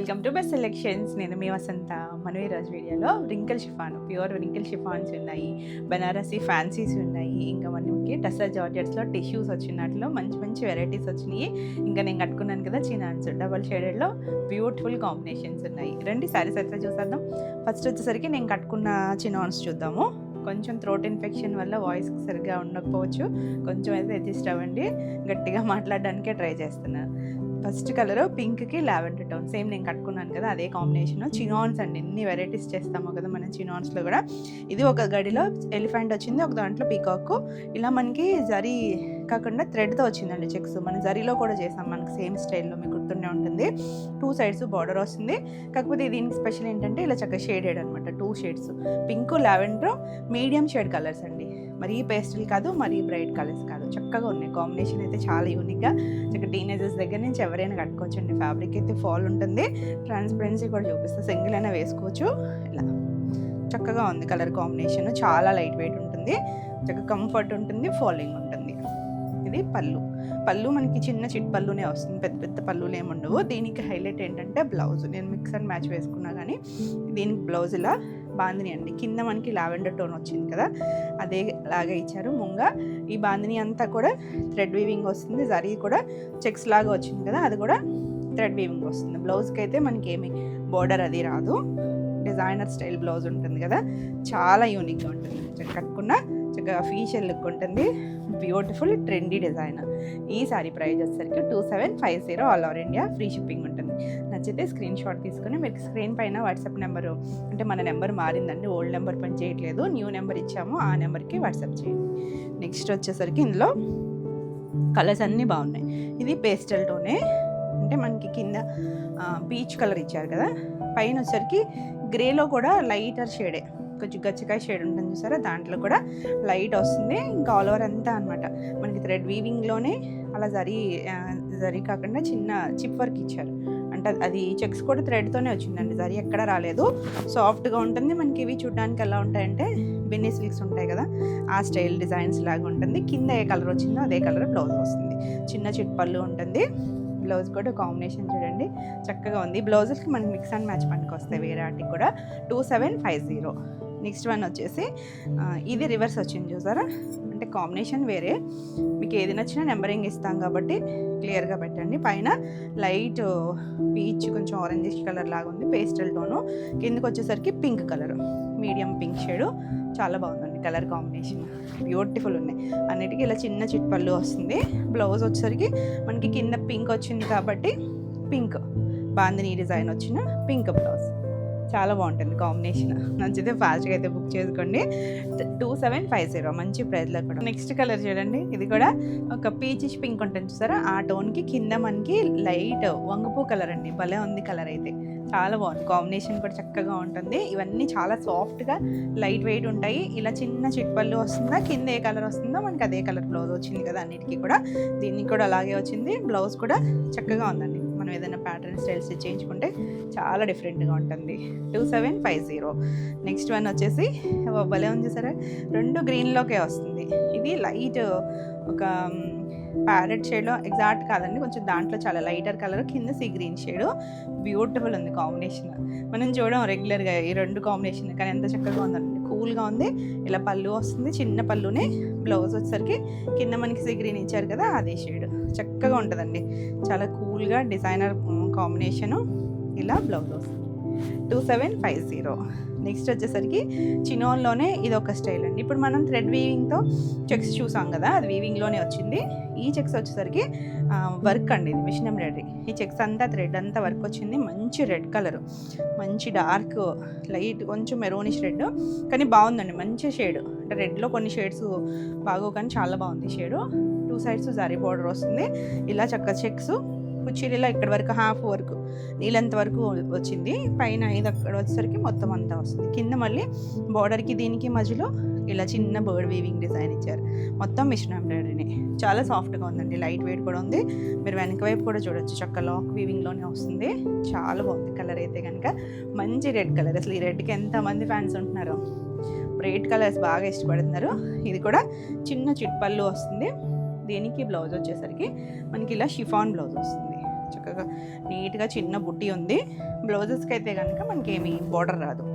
Welcome to best selections. నేను మీ వసంత. మనం ఈరోజు వీడియోలో wrinkle chiffon, pure wrinkle chiffons ఉన్నాయి, బనారసీ ఫ్యాన్సీస్ ఉన్నాయి, ఇంకా మనకి టస్సర్ జార్జెట్స్లో టిష్యూస్ వచ్చినట్లు మంచి మంచి వెరైటీస్ వచ్చినాయి. ఇంకా నేను కట్టుకున్నాను కదా చినాన్స్, డబల్ షేడెడ్లో బ్యూటిఫుల్ కాంబినేషన్స్ ఉన్నాయి. రండి సారీస్ అయితే చూసేద్దాం. ఫస్ట్ వచ్చేసరికి నేను కట్టుకున్న చినాన్స్ చూద్దాము. కొంచెం థ్రోట్ ఇన్ఫెక్షన్ వల్ల వాయిస్ సరిగ్గా ఉండకపోవచ్చు, కొంచెం అయితే అడ్జస్ట్ అవ్వండి. గట్టిగా మాట్లాడడానికే ట్రై చేస్తున్నాను. ఫస్ట్ కలర్ పింక్కి లావెండర్ టోన్, సేమ్ నేను కట్టుకున్నాను కదా అదే కాంబినేషన్. చినాన్స్ అండి, ఎన్ని వెరైటీస్ చేస్తాము కదా మనం చినాన్స్లో కూడా. ఇది ఒక గడిలో ఎలిఫెంట్ వచ్చింది, ఒక దాంట్లో పీకాక్, ఇలా మనకి జరీ కాకుండా థ్రెడ్తో వచ్చిందండి చెక్స్. మన జరీలో కూడా చేసాం మనకి సేమ్ స్టైల్లో, మీకు గుర్తుండే ఉంటుంది. 2 సైడ్స్ బార్డర్ వస్తుంది. కాకపోతే దీనికి స్పెషల్ ఏంటంటే ఇలా చక్కగా షేడెడ్ అనమాట, 2 shades, pink lavender, medium shade colours అండి. మరీ పేస్టల్ కాదు, మరీ బ్రైట్ కలర్స్ కాదు, చక్కగా ఉన్నాయి. కాంబినేషన్ అయితే చాలా యూనిక్గా, చక్కగా టీనేజర్స్ దగ్గర నుంచి ఎవరైనా కట్టుకోవచ్చు అండి. ఫ్యాబ్రిక్ అయితే ఫాల్ ఉంటుంది, ట్రాన్స్పరెన్సీ కూడా చూపిస్తే సింగిల్ అయినా వేసుకోవచ్చు. ఇలా చక్కగా ఉంది కలర్ కాంబినేషన్, చాలా లైట్ వెయిట్ ఉంటుంది, చక్కగా కంఫర్ట్ ఉంటుంది, ఫాలింగ్ ఉంటుంది. ఇది పళ్ళు మనకి చిన్న చిట్ పళ్ళునే వస్తుంది, పెద్ద పెద్ద పళ్ళులు ఏముండవు. దీనికి హైలైట్ ఏంటంటే బ్లౌజ్, నేను మిక్స్ అండ్ మ్యాచ్ వేసుకున్నా కానీ దీనికి బ్లౌజ్ ఇలా బాందిని అండి. కింద మనకి లావెండర్ టోన్ వచ్చింది కదా అదే లాగా ఇచ్చారు. ముంగా ఈ బాందిని అంతా కూడా థ్రెడ్ వీవింగ్ వస్తుంది, జరీ కూడా చెక్స్ లాగా వచ్చింది కదా అది కూడా థ్రెడ్ వీవింగ్ వస్తుంది. బ్లౌజ్కి అయితే మనకి ఏమి బోర్డర్ అది రాదు, డిజైనర్ స్టైల్ బ్లౌజ్ ఉంటుంది కదా, చాలా యూనిక్గా ఉంటుంది. కట్టుకున్న చక్కగా ఫీషియల్ లుక్ ఉంటుంది, బ్యూటిఫుల్ ట్రెండీ డిజైన్. ఈ సారీ ప్రైస్ వచ్చేసరికి 2750, all over India free shipping ఉంటుంది. నచ్చితే స్క్రీన్ షాట్ తీసుకుని మీరు స్క్రీన్ పైన వాట్సాప్ నెంబరు, అంటే మన నెంబర్ మారిందండి, ఓల్డ్ నెంబర్ పని చేయట్లేదు, న్యూ నెంబర్ ఇచ్చాము, ఆ నెంబర్కి వాట్సాప్ చేయండి. నెక్స్ట్ వచ్చేసరికి ఇందులో కలర్స్ అన్నీ బాగున్నాయి. ఇది పేస్టల్ టోనే, అంటే మనకి కింద పీచ్ కలర్ ఇచ్చారు కదా, పైన వచ్చేసరికి గ్రేలో కూడా లైటర్ షేడే, కొంచెం గచ్చకాయ షేడ్ ఉంటుంది చూసారా, దాంట్లో కూడా లైట్ వస్తుంది. ఇంకా ఆల్ ఓవర్ అంతా అనమాట మనకి థ్రెడ్ వీవింగ్లోనే అలా జరీ కాకుండా చిన్న చిప్ వర్క్ ఇచ్చారు, అంటే అది చెక్స్ కూడా థ్రెడ్తోనే వచ్చిందండి, జరీ ఎక్కడ రాలేదు. సాఫ్ట్గా ఉంటుంది. మనకి ఇవి చూడడానికి ఎలా ఉంటాయంటే బిన్నీ సిల్క్స్ ఉంటాయి కదా ఆ స్టైల్ డిజైన్స్ లాగా ఉంటుంది. కింద ఏ కలర్ వచ్చిందో అదే కలర్ బ్లౌజ్ వస్తుంది, చిన్న చిట్ పళ్ళు ఉంటుంది. బ్లౌజ్ కూడా కాంబినేషన్ చూడండి చక్కగా ఉంది. బ్లౌజెస్కి మనకి మిక్స్ అండ్ మ్యాచ్ పనికి వస్తాయి వేరే వాటికి కూడా. 2750. నెక్స్ట్ వన్ వచ్చేసి ఇది రివర్స్ వచ్చింది చూసారా, అంటే కాంబినేషన్ వేరే, మీకు ఏది నచ్చినా నెంబరింగ్ ఇస్తాం కాబట్టి క్లియర్గా పెట్టండి. పైన లైట్ పీచ్ కొంచెం ఆరెంజిష్ కలర్ లాగా ఉంది, పేస్టల్ టోను. కిందకి వచ్చేసరికి pink colour, medium pink shade, చాలా బాగుందండి కలర్ కాంబినేషన్, బ్యూటిఫుల్ ఉన్నాయి. అన్నిటికీ ఇలా చిన్న చిట్ పళ్ళు వస్తుంది. బ్లౌజ్ వచ్చేసరికి మనకి కింద పింక్ వచ్చింది కాబట్టి పింక్ బాందిని డిజైన్ వచ్చిన పింక్ బ్లౌజ్, చాలా బాగుంటుంది కాంబినేషన్. నచ్చితే ఫాస్ట్గా అయితే బుక్ చేసుకోండి. 2750 మంచి ప్రైస్లో కూడా. నెక్స్ట్ కలర్ చూడండి, ఇది కూడా ఒక పీచిష్ పింక్ ఉంటుంది చూసారా, ఆ టోన్కి కింద మనకి లైట్ వంగపూ కలర్ అండి, భలే ఉంది కలర్ అయితే, చాలా బాగుంది. కాంబినేషన్ కూడా చక్కగా ఉంటుంది. ఇవన్నీ చాలా సాఫ్ట్గా లైట్ వెయిట్ ఉంటాయి. ఇలా చిన్న చిట్పళ్ళు వస్తుందా, కింద ఏ కలర్ వస్తుందో మనకి అదే కలర్ బ్లౌజ్ వచ్చింది కదా అన్నిటికీ కూడా. దీనికి కూడా అలాగే వచ్చింది. బ్లౌజ్ కూడా చక్కగా ఉందండి. మనం ఏదైనా ప్యాటర్న్ స్టైల్ స్టిచ్ చేయించుకుంటే చాలా డిఫరెంట్గా ఉంటుంది. 2750. నెక్స్ట్ వన్ వచ్చేసి భలే ఉంది సరే, 2 గ్రీన్లోకే వస్తుంది. ఇది లైట్ ఒక ప్యారెట్ షేడ్లో, ఎగ్జాక్ట్ కాదండి, కొంచెం దాంట్లో చాలా లైటర్ కలర్, కింద సీ గ్రీన్ షేడు, బ్యూటిఫుల్ ఉంది కాంబినేషన్. మనం చూడడం రెగ్యులర్గా ఈ 2 కాంబినేషన్, కానీ ఎంత చక్కగా ఉందండి, కూల్గా ఉంది. ఇలా పళ్ళు వస్తుంది, చిన్న పళ్ళునే. బ్లౌజ్ వచ్చేసరికి కింద మనకి సీ గ్రీన్ ఇచ్చారు కదా అదే షేడ్, చక్కగా ఉంటుందండి, చాలా కూల్గా డిజైనర్ కాంబినేషను. ఇలా బ్లౌజ్ వస్తుంది. 2750. నెక్స్ట్ వచ్చేసరికి చినోన్లోనే ఇది ఒక స్టైల్ అండి. ఇప్పుడు మనం థ్రెడ్ వీవింగ్తో చెక్స్ చూసాం కదా, అది వీవింగ్లోనే వచ్చింది. ఈ చెక్స్ వచ్చేసరికి వర్క్ అండి, ఇది మిషన్ ఎంబ్రాయిడరీ. ఈ చెక్స్ అంతా థ్రెడ్ అంతా వర్క్ వచ్చింది. మంచి రెడ్ కలర్, మంచి డార్క్ లైట్ కొంచెం మెరూనిష్ రెడ్, కానీ బాగుందండి, మంచి షేడ్. అంటే రెడ్లో కొన్ని షేడ్స్ బాగో కానీ చాలా బాగుంది షేడు. 2 సైడ్స్ జరీ బార్డర్ వస్తుంది. ఇలా చక్క చెక్స్ కుర్చీలలో ఇక్కడ వరకు హాఫ్ వరకు నీళ్ళంత వరకు వచ్చింది. పైన ఇది అక్కడ వచ్చేసరికి మొత్తం అంతా వస్తుంది. కింద మళ్ళీ బార్డర్కి దీనికి మధ్యలో ఇలా చిన్న బర్డ్ వీవింగ్ డిజైన్ ఇచ్చారు. మొత్తం మిషన్ ఎంబ్రాయిడరీనే, చాలా సాఫ్ట్గా ఉందండి, లైట్ వెయిట్ కూడా ఉంది. మీరు వెనక వైపు కూడా చూడొచ్చు, చక్క లాక్ వీవింగ్లోనే వస్తుంది. చాలా బాగుంది కలర్ అయితే కనుక, మంచి రెడ్ కలర్. అసలు ఈ రెడ్కి ఎంతమంది ఫ్యాన్స్ ఉంటున్నారో, బ్రైట్ కలర్స్ బాగా ఇష్టపడుతున్నారు. ఇది కూడా చిన్న చిట్ పళ్ళు వస్తుంది. దీనికి బ్లౌజ్ వచ్చేసరికి మనకి ఇలా షిఫాన్ బ్లౌజ్ వస్తుంది, చక్కగా నీట్గా చిన్న బుట్టి ఉంది. బ్లౌజెస్కి అయితే కనుక మనకేమి బార్డర్ రాదు.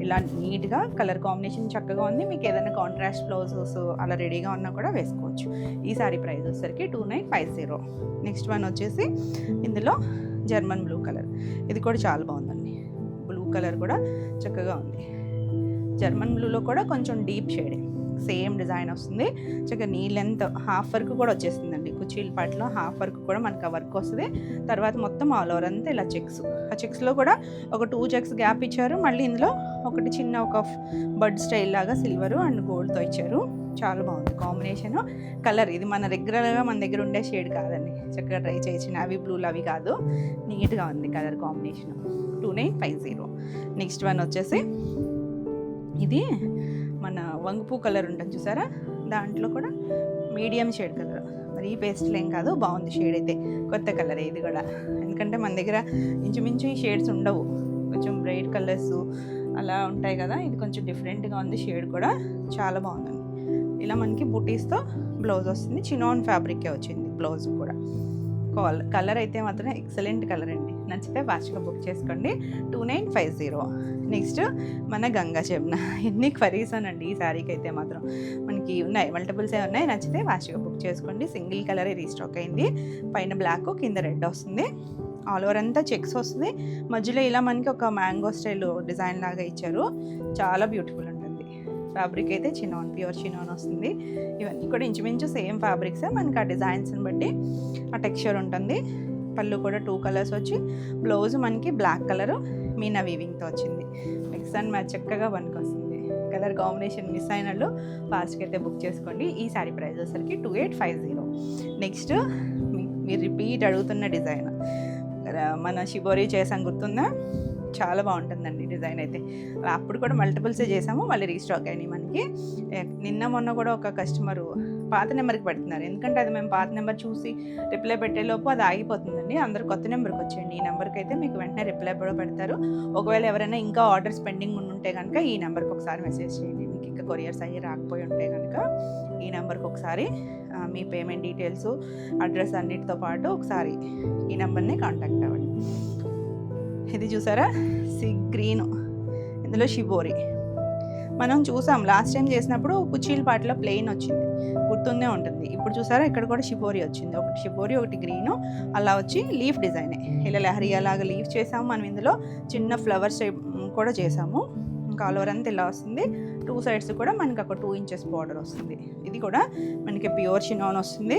ఇలా నీట్గా కలర్ కాంబినేషన్ చక్కగా ఉంది. మీకు ఏదైనా కాంట్రాస్ట్ బ్లౌజెస్ అలా రెడీగా ఉన్నా కూడా వేసుకోవచ్చు. ఈ సారీ ప్రైస్ వచ్చేసరికి 2950. నెక్స్ట్ వన్ వచ్చేసి ఇందులో జర్మన్ బ్లూ కలర్. ఇది కూడా చాలా బాగుందండి. బ్లూ కలర్ కూడా చక్కగా ఉంది. జర్మన్ బ్లూలో కూడా కొంచెం డీప్ షేడే, సేమ్ డిజైన్ వస్తుంది. చక్కగా నీ లెంత్ హాఫ్ వర్క్ కూడా వచ్చేసిందండి. కుచీల పాటలో హాఫ్ వర్క్ కూడా మనకు ఆ వర్క్ వస్తుంది. తర్వాత మొత్తం ఆల్ ఓవర్ అంతా ఇలా చెక్స్. ఆ చెక్స్లో కూడా ఒక 2 చెక్స్ గ్యాప్ ఇచ్చారు. మళ్ళీ ఇందులో ఒకటి చిన్న ఒక బడ్ స్టైల్ లాగా సిల్వరు అండ్ గోల్డ్తో ఇచ్చారు. చాలా బాగుంది కాంబినేషన్. కలర్ ఇది మన రెగ్యులర్గా మన దగ్గర ఉండే షేడ్ కాదండి. చక్కగా ట్రై చేయొచ్చు. అవి బ్లూలు అవి కాదు, నీట్గా ఉంది కలర్ కాంబినేషన్. 2950. నెక్స్ట్ వన్ వచ్చేసి ఇది మన వంగపూ కలర్ ఉంటుంది చూసారా, దాంట్లో కూడా మీడియం షేడ్ కలర్. మరి పేస్ట్లు ఏం కాదు, బాగుంది షేడ్ అయితే. కొత్త కలర్ ఇది కూడా, ఎందుకంటే మన దగ్గర ఇంచుమించు ఈ షేడ్స్ ఉండవు. కొంచెం బ్రైట్ కలర్స్ అలా ఉంటాయి కదా. ఇది కొంచెం డిఫరెంట్గా ఉంది. షేడ్ కూడా చాలా బాగుందండి. ఇలా మనకి బుటీస్తో బ్లౌజ్ వస్తుంది. చినాన్ ఫ్యాబ్రికే వచ్చింది బ్లౌజ్ కూడా. కలర్ అయితే మాత్రం ఎక్సలెంట్ కలర్ అండి. నచ్చితే ఫాస్ట్గా బుక్ చేసుకోండి. 2950. నెక్స్ట్ మన గంగా జమున. ఎన్ని క్వరీస్ అనండి ఈ శారీకి అయితే మాత్రం. మనకి ఉన్నాయి, మల్టిపుల్సే ఉన్నాయి. నచ్చితే ఫాస్ట్గా బుక్ చేసుకోండి. సింగిల్ కలరే రీస్టాక్ అయింది. పైన బ్లాక్, కింద రెడ్ వస్తుంది. ఆల్ ఓవర్ అంతా చెక్స్ వస్తుంది. మధ్యలో ఇలా మనకి ఒక మ్యాంగో స్టైల్ డిజైన్ లాగా ఇచ్చారు. చాలా బ్యూటిఫుల్ ఉంటుంది. ఫ్యాబ్రిక్ అయితే చినాన్, ప్యూర్ చినాన్ వస్తుంది. ఇవన్నీ కూడా ఇంచుమించు సేమ్ ఫ్యాబ్రిక్సే. మనకి ఆ డిజైన్స్ని బట్టి ఆ టెక్స్చర్ ఉంటుంది. పళ్ళు కూడా 2 కలర్స్ వచ్చి, బ్లౌజ్ మనకి బ్లాక్ కలరు మీనా వీవింగ్తో వచ్చింది. మిక్స్ అండ్ మ్యాచ్ చక్కగా పనికి వస్తుంది. కలర్ కాంబినేషన్ మిస్ అయినట్లు ఫాస్ట్గా అయితే బుక్ చేసుకోండి. ఈ సారీ ప్రైస్ వచ్చేసరికి 2850. నెక్స్ట్ మీరు రిపీట్ అడుగుతున్న డిజైన్ మన షిబోరి చేసాం, గుర్తుందా? చాలా బాగుంటుందండి డిజైన్ అయితే. అప్పుడు కూడా మల్టిపుల్సే చేసాము, మళ్ళీ రీస్టాక్ అయినాయి మనకి. నిన్న మొన్న కూడా ఒక కస్టమరు పాత నెంబర్కి పెడుతున్నారు. ఎందుకంటే అది మేము పాత నెంబర్ చూసి రిప్లై పెట్టేలోపు అది ఆగిపోతుందండి. అందరూ కొత్త నెంబర్కి వచ్చేయండి. ఈ నెంబర్కి అయితే మీకు వెంటనే రిప్లై కూడా పెడతారు. ఒకవేళ ఎవరైనా ఇంకా ఆర్డర్స్ పెండింగ్ ఉంటే కనుక ఈ నెంబర్కి ఒకసారి మెసేజ్ చేయండి. మీకు ఇంకా కొరియర్స్ అయ్యి రాకపోయి ఉంటే కనుక ఈ నెంబర్కి ఒకసారి మీ పేమెంట్ డీటెయిల్స్, అడ్రస్ అన్నిటితో పాటు ఒకసారి ఈ నెంబర్ని కాంటాక్ట్ అవ్వండి. ఇది చూసారా, సీ గ్రీన్, ఇందులో షిబోరి మనం చూసాం లాస్ట్ టైం చేసినప్పుడు. కుచీల పాటలో ప్లెయిన్ వచ్చింది, గుర్తుందే ఉంటుంది. ఇప్పుడు చూసారా, ఇక్కడ కూడా షిబోరి వచ్చింది. ఒకటి షిబోరి, ఒకటి గ్రీను, అలా వచ్చి లీఫ్ డిజైనే. ఇలా లహరి అలాగా లీఫ్ చేసాము మనం. ఇందులో చిన్న ఫ్లవర్స్ కూడా చేసాము. ఇంకా ఆల్ ఓవర్ అంతా ఇలా వస్తుంది. 2 సైడ్స్ కూడా మనకి ఒక 2 ఇంచెస్ బార్డర్ వస్తుంది. ఇది కూడా మనకి ప్యూర్ చినాన్ వస్తుంది.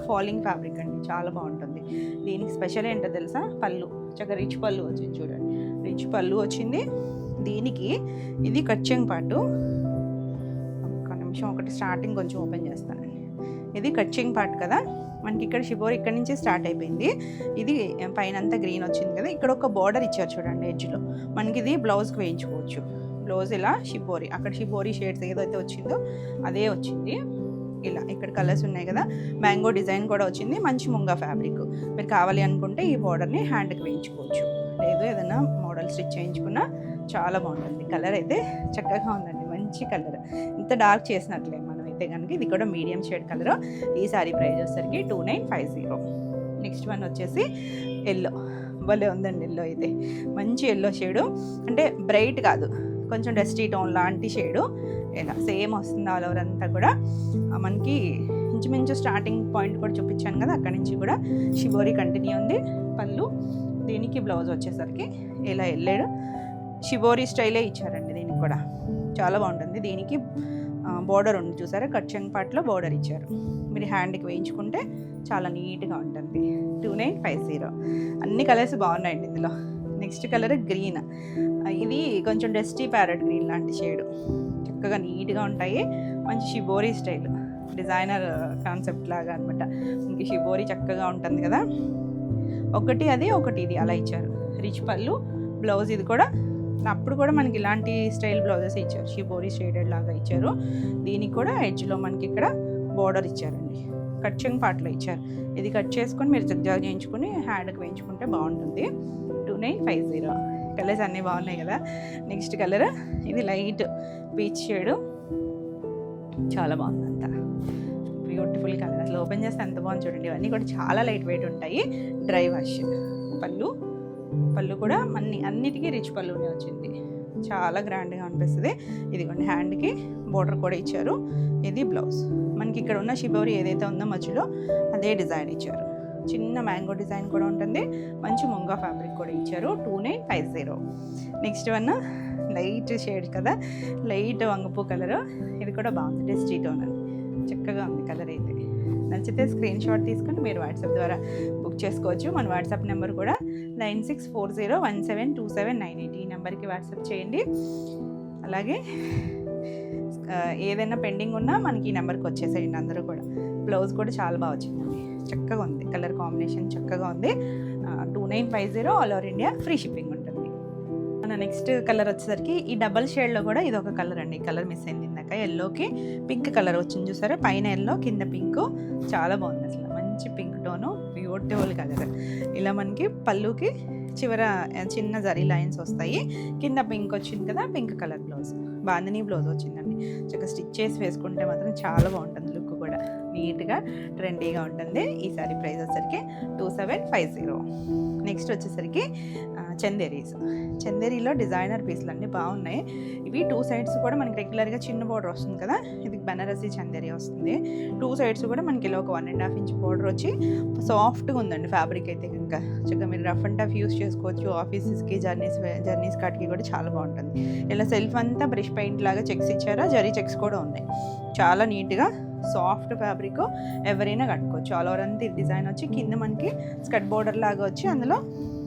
ఫాలింగ్ ఫ్యాబ్రిక్ అండి, చాలా బాగుంటుంది. దీనికి స్పెషల్ ఏంటో తెలుసా? పళ్ళు చక్కగా రిచ్ పళ్ళు వచ్చింది చూడండి. రిచ్ పళ్ళు వచ్చింది దీనికి. ఇది కచ్చెంగ్ పాటు. ఒక్క నిమిషం, ఒకటి స్టార్టింగ్ కొంచెం ఓపెన్ చేస్తానండి. ఇది కచ్చెంగ్ పార్ట్ కదా మనకి. ఇక్కడ షిబోరి ఇక్కడ నుంచి స్టార్ట్ అయిపోయింది. ఇది పైన అంతా గ్రీన్ వచ్చింది కదా. ఇక్కడ ఒక బార్డర్ ఇచ్చారు చూడండి ఎడ్జ్లో. మనకి ఇది బ్లౌజ్కి వేయించుకోవచ్చు. బ్లౌజ్ ఇలా షిబోరి, అక్కడ షిబోరి షేడ్స్ ఏదైతే వచ్చిందో అదే వచ్చింది. ఇలా ఇక్కడ కలర్స్ ఉన్నాయి కదా. మ్యాంగో డిజైన్ కూడా వచ్చింది. మంచి ముంగా ఫ్యాబ్రిక్. మీరు కావాలి అనుకుంటే ఈ బార్డర్ని హ్యాండ్కి వేయించుకోవచ్చు. లేదు ఏదైనా మోడల్ స్టిచ్ చేయించుకున్నా చాలా బాగుంటుంది. కలర్ అయితే చక్కగా ఉందండి, మంచి కలర్. ఇంత డార్క్ చేసినట్లే మనం అయితే కనుక. ఇది కూడా మీడియం షేడ్ కలర్. ఈ సారీ ప్రైస్ వచ్చేసరికి 2950. నెక్స్ట్ వన్ వచ్చేసి ఎల్లో. భలే ఉందండి ఎల్లో అయితే. మంచి ఎల్లో షేడు, అంటే బ్రైట్ కాదు, కొంచెం డస్టీ టోన్ లాంటి షేడు. ఇలా సేమ్ వస్తుంది ఆల్ ఓవర్ అంతా కూడా. మనకి ఇంచుమించు స్టార్టింగ్ పాయింట్ కూడా చూపించాను కదా, అక్కడి నుంచి కూడా షిబోరి కంటిన్యూ ఉంది. పళ్ళు, దీనికి బ్లౌజ్ వచ్చేసరికి ఇలా వెళ్ళాడు. షిబోరి స్టైలే ఇచ్చారండి దీనికి కూడా, చాలా బాగుంటుంది. దీనికి బోర్డర్ ఉంది చూసారా, కట్చెంగ్ పార్ట్లో బోర్డర్ ఇచ్చారు. మీరు హ్యాండ్కి వేయించుకుంటే చాలా నీట్గా ఉంటుంది. 2950. అన్ని కలర్స్ బాగున్నాయండి ఇందులో. Next colour green. ఇది కొంచెం డస్టీ ప్యారెట్ గ్రీన్ లాంటి షేడు. చక్కగా నీట్గా ఉంటాయి. మంచి షిబోరి స్టైల్, డిజైనర్ కాన్సెప్ట్ లాగా అనమాట. మనకి షిబోరి చక్కగా ఉంటుంది కదా. ఒకటి అది, ఒకటి ఇది అలా ఇచ్చారు. రిచ్ పళ్ళు, బ్లౌజ్ ఇది కూడా. అప్పుడు కూడా మనకి ఇలాంటి స్టైల్ బ్లౌజెస్ ఇచ్చారు, షిబోరి షేడెడ్ లాగా ఇచ్చారు. దీనికి కూడా ఎడ్జ్లో మనకి ఇక్కడ బోర్డర్ ఇచ్చారండి. కట్చెంగ్ పార్ట్లో ఇచ్చారు. ఇది కట్ చేసుకొని మీరు జిగ్జాగ్ చేయించుకొని హ్యాండ్కి వేయించుకుంటే బాగుంటుంది. 2950. కలర్స్ అన్నీ బాగున్నాయి కదా. నెక్స్ట్ కలర్ ఇది లైట్ పీచ్ షేడు, చాలా బాగుందంతా. బ్యూటిఫుల్ బ్యూటిఫుల్ కలర్, అసలు ఓపెన్ చేస్తే ఎంత బాగుంది చూడండి. ఇవన్నీ కూడా చాలా లైట్ వెయిట్ ఉంటాయి. Dry wash. పళ్ళు కూడా అన్నిటికీ రిచ్ పళ్ళునే వచ్చింది, చాలా గ్రాండ్గా అనిపిస్తుంది. ఇదిగోండి హ్యాండ్కి బోర్డర్ కూడా ఇచ్చారు. ఇది బ్లౌజ్. మనకి ఇక్కడ ఉన్న షిబోరి ఏదైతే ఉందో మధ్యలో అదే డిజైన్ ఇచ్చారు. చిన్న మ్యాంగో డిజైన్ కూడా ఉంటుంది. మంచి ముంగా ఫ్యాబ్రిక్ కూడా ఇచ్చారు. 2950. నెక్స్ట్ వన్ లైట్ షేడ్ కదా, లైట్ వంగపూ కలరు. ఇది కూడా బాగుంది, డస్టీ టోన్ అని చక్కగా ఉంది కలర్. అయితే నచ్చితే స్క్రీన్ షాట్ తీసుకొని మీరు వాట్సాప్ ద్వారా బుక్ చేసుకోవచ్చు. మన వాట్సాప్ నెంబర్ కూడా 9640172798. ఈ నెంబర్కి వాట్సాప్ చేయండి. అలాగే ఏదైనా పెండింగ్ ఉన్నా మనకి ఈ నెంబర్కి వచ్చేసేయండి అందరూ కూడా. బ్లౌజ్ కూడా చాలా బాగా వచ్చిందండి, చక్కగా ఉంది. కలర్ కాంబినేషన్ చక్కగా ఉంది. 2950 all over India free shipping ఉంటుంది. మన నెక్స్ట్ కలర్ వచ్చేసరికి ఈ డబల్ షేడ్లో కూడా ఇది ఒక కలర్ అండి. ఈ కలర్ మిస్ అయింది ఇందాక. ఎల్లోకి పింక్ కలర్ వచ్చింది చూసారా, పైన ఎల్లో కింద పింక్. చాలా బాగుంది అసలు, మంచి పింక్ టోను, బ్యూటిఫుల్ కలర్. ఇలా మనకి పళ్ళుకి చివర చిన్న జరీ లైన్స్ వస్తాయి. కింద పింక్ వచ్చింది కదా, pink colour blouse, bandhani blouse వచ్చిందండి. చక్కగా స్టిచ్ చేసి వేసుకుంటే మాత్రం చాలా బాగుంటుంది. లుక్ కూడా నీట్గా ట్రెండీగా ఉంటుంది. ఈ సారీ ప్రైస్ వచ్చేసరికి 2750. నెక్స్ట్ వచ్చేసరికి చందేరీలో డిజైనర్ పీసులు అన్నీ బాగున్నాయి. ఇవి 2 సైడ్స్ కూడా మనకి రెగ్యులర్గా చిన్న బోర్డర్ వస్తుంది కదా, ఇది బనారసి చందేరీ వస్తుంది. 2 సైడ్స్ కూడా మనకి ఇలా ఒక 1.5 ఇంచ్ బోర్డర్ వచ్చి సాఫ్ట్గా ఉందండి ఫ్యాబ్రిక్ అయితే కనుక. చక్కగా మీరు రఫ్ అండ్ టఫ్ యూస్ చేసుకోవచ్చు. ఆఫీసెస్కి జర్నీస్ కాటికి కూడా చాలా బాగుంటుంది. ఇలా సెల్ఫ్ అంతా బ్రష్ పెయింట్ లాగా చెక్స్ ఇచ్చారా, జరీ చెక్స్ కూడా ఉన్నాయి. చాలా నీట్గా సాఫ్ట్ ఫ్యాబ్రిక్, ఎవరైనా కట్టుకోవచ్చు. ఆల్ ఓవర్ అంతా డిజైన్ వచ్చి కింద మనకి స్కర్ట్ బోర్డర్ లాగా వచ్చి అందులో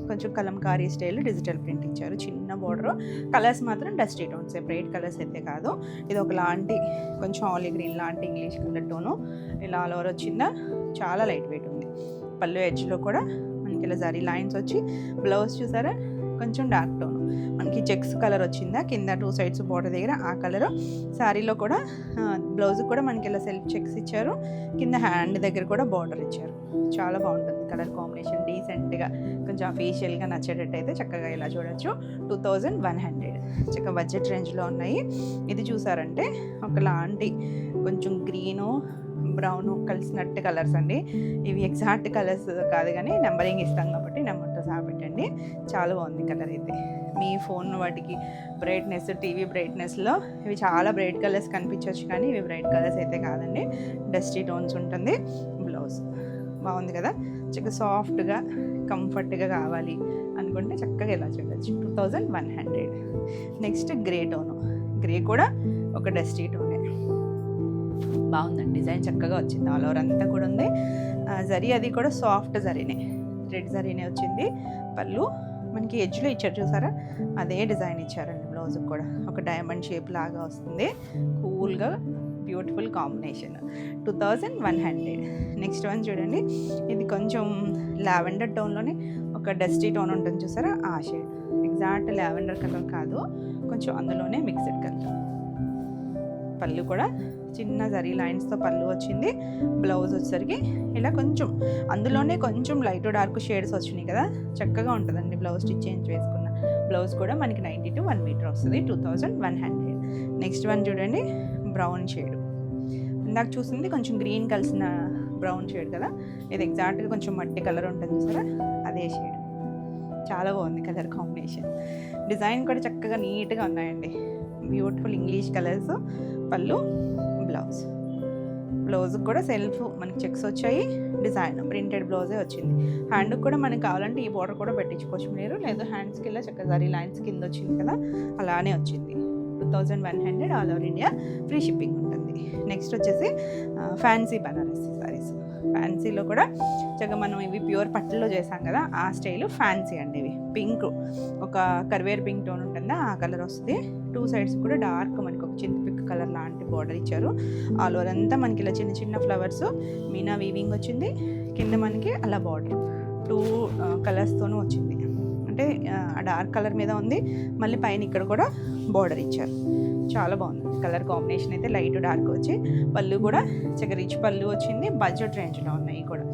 కొంచెం కలంకారీ స్టైల్ డిజిటల్ ప్రింట్ ఇచ్చారు. చిన్న బోర్డర్. కలర్స్ మాత్రం డస్టీ టోన్, సెపరేట్ కలర్స్ అయితే కాదు. ఇది ఒక లాంటి కొంచెం ఆలివ్ గ్రీన్ లాంటి ఇంగ్లీష్ కలర్ టోను. ఇలా ఆల్ ఓవర్ వచ్చిందా, చాలా లైట్ వెయిట్ ఉంది. పళ్ళు ఎడ్జ్లో కూడా మనకి ఇలా జరీ లైన్స్ వచ్చి, బ్లౌజ్ చూసారా కొంచెం డార్క్ టోన్, మనకి చెక్స్ కలర్ వచ్చిందా కింద 2 సైడ్స్ బోర్డర్ దగ్గర ఆ కలరు. శారీలో కూడా బ్లౌజ్ కూడా మనకి ఇలా సెల్ఫ్ చెక్స్ ఇచ్చారు. కింద హ్యాండ్ దగ్గర కూడా బార్డర్ ఇచ్చారు. చాలా బాగుంటుంది కలర్ కాంబినేషన్, డీసెంట్గా కొంచెం అఫీషియల్గా నచ్చేటట్టు అయితే చక్కగా ఇలా చూడొచ్చు. 2100 చక్కగా బడ్జెట్ రేంజ్లో ఉన్నాయి. ఇది చూసారంటే ఒకలాంటి కొంచెం గ్రీను బ్రౌను కలిసినట్టు కలర్స్ అండి. ఇవి ఎగ్జాక్ట్ కలర్స్ కాదు కానీ నెంబరింగ్ ఇస్తాం కాబట్టి నెంబర్తో సహా పెట్టండి. చాలా బాగుంది కలర్ అయితే. మీ ఫోన్ వాటికి బ్రైట్నెస్, టీవీ బ్రైట్నెస్లో ఇవి చాలా బ్రైట్ కలర్స్ కనిపించవచ్చు కానీ ఇవి బ్రైట్ కలర్స్ అయితే కాదండి, డస్టీ టోన్స్ ఉంటుంది. బ్లౌజ్ బాగుంది కదా, చక్కగా సాఫ్ట్గా కంఫర్ట్గా కావాలి అనుకుంటే చక్కగా ఇలా చూడవచ్చు. 2100. Next grey tone. గ్రే కూడా ఒక డస్టీ టోనే, బాగుందండి. డిజైన్ చక్కగా వచ్చింది. ఆల్ ఓవర్ అంతా కూడా ఉంది. జరీ అది కూడా సాఫ్ట్ జరీనే, రెడ్ జరీనే వచ్చింది. పళ్ళు మనకి ఎడ్జ్లో ఇచ్చారు చూసారా, అదే డిజైన్ ఇచ్చారండి. బ్లౌజ్ కూడా ఒక డైమండ్ షేప్ లాగా వస్తుంది. కూల్గా బ్యూటిఫుల్ కాంబినేషన్. 2100. నెక్స్ట్ వన్ చూడండి, ఇది కొంచెం లావెండర్ టోన్లోనే ఒక డస్టీ టోన్ ఉంటుంది చూసారా, ఆ షేడ్. ఎగ్జాక్ట్ లావెండర్ కలర్ కాదు, కొంచెం అందులోనే మిక్స్డ్ కలర్. పళ్ళు కూడా చిన్న జరీ లైన్స్తో పళ్ళు వచ్చింది. బ్లౌజ్ వచ్చేసరికి ఇలా కొంచెం అందులోనే కొంచెం లైట్ డార్క్ షేడ్స్ వచ్చినాయి కదా, చక్కగా ఉంటుందండి బ్లౌజ్ స్టిచ్ చేంజ్ వేసుకున్న. బ్లౌజ్ కూడా మనకి 90 to 1 మీటర్ వస్తుంది. 2100. నెక్స్ట్ వన్ చూడండి, బ్రౌన్ షేడ్. ఇందాక చూసింది కొంచెం గ్రీన్ కలిసిన బ్రౌన్ షేడ్ కదా, ఇది ఎగ్జాక్ట్గా కొంచెం మట్టి కలర్ ఉంటుంది చూసారా, అదే షేడ్. చాలా బాగుంది కలర్ కాంబినేషన్. డిజైన్ కూడా చక్కగా నీట్గా ఉన్నాయండి, బ్యూటిఫుల్ ఇంగ్లీష్ కలర్స్. పళ్ళు, బ్లౌజ్ కూడా సెల్ఫ్ మనకి చెక్స్ వచ్చాయి. డిజైన్ ప్రింటెడ్ బ్లౌజే వచ్చింది. హ్యాండ్కి కూడా మనకి కావాలంటే ఈ బోర్డర్ కూడా పెట్టించుకోవచ్చు మీరు, లేదా హ్యాండ్స్కి ఇలా చక్కగా జరీ లైన్స్ కింద వచ్చింది కదా, అలానే వచ్చింది. 2100 all over India free shipping ఉంటుంది. నెక్స్ట్ వచ్చేసి ఫ్యాన్సీ బనారసి సారీస్. ఫ్యాన్సీలో కూడా చక్కగా మనం ఇవి ప్యూర్ పట్టులో చేసాం కదా, ఆ స్టైల్ ఫ్యాన్సీ అండి. ఇవి పింక్, ఒక కర్వేర్ పింక్ టోన్ ఉంటుందా ఆ కలర్ వస్తుంది. 2 సైడ్స్ కూడా డార్క్ మనకి ఒక చింత పిక్ కలర్ లాంటి బార్డర్ ఇచ్చారు. ఆల్ ఓవర్ అంతా మనకి ఇలా చిన్న చిన్న ఫ్లవర్స్ మీనా వీవింగ్ వచ్చింది. కింద మనకి అలా బార్డర్ 2 కలర్స్తోనూ వచ్చింది. అంటే ఆ డార్క్ కలర్ మీద ఉంది, మళ్ళీ పైన ఇక్కడ కూడా బార్డర్ ఇచ్చారు. చాలా బాగుంది కలర్ కాంబినేషన్ అయితే, లైట్ డార్క్ వచ్చి. పళ్ళు కూడా చక్కగా రిచ్ పళ్ళు వచ్చింది. బడ్జెట్ రేంజ్లో ఉన్నాయి కూడా.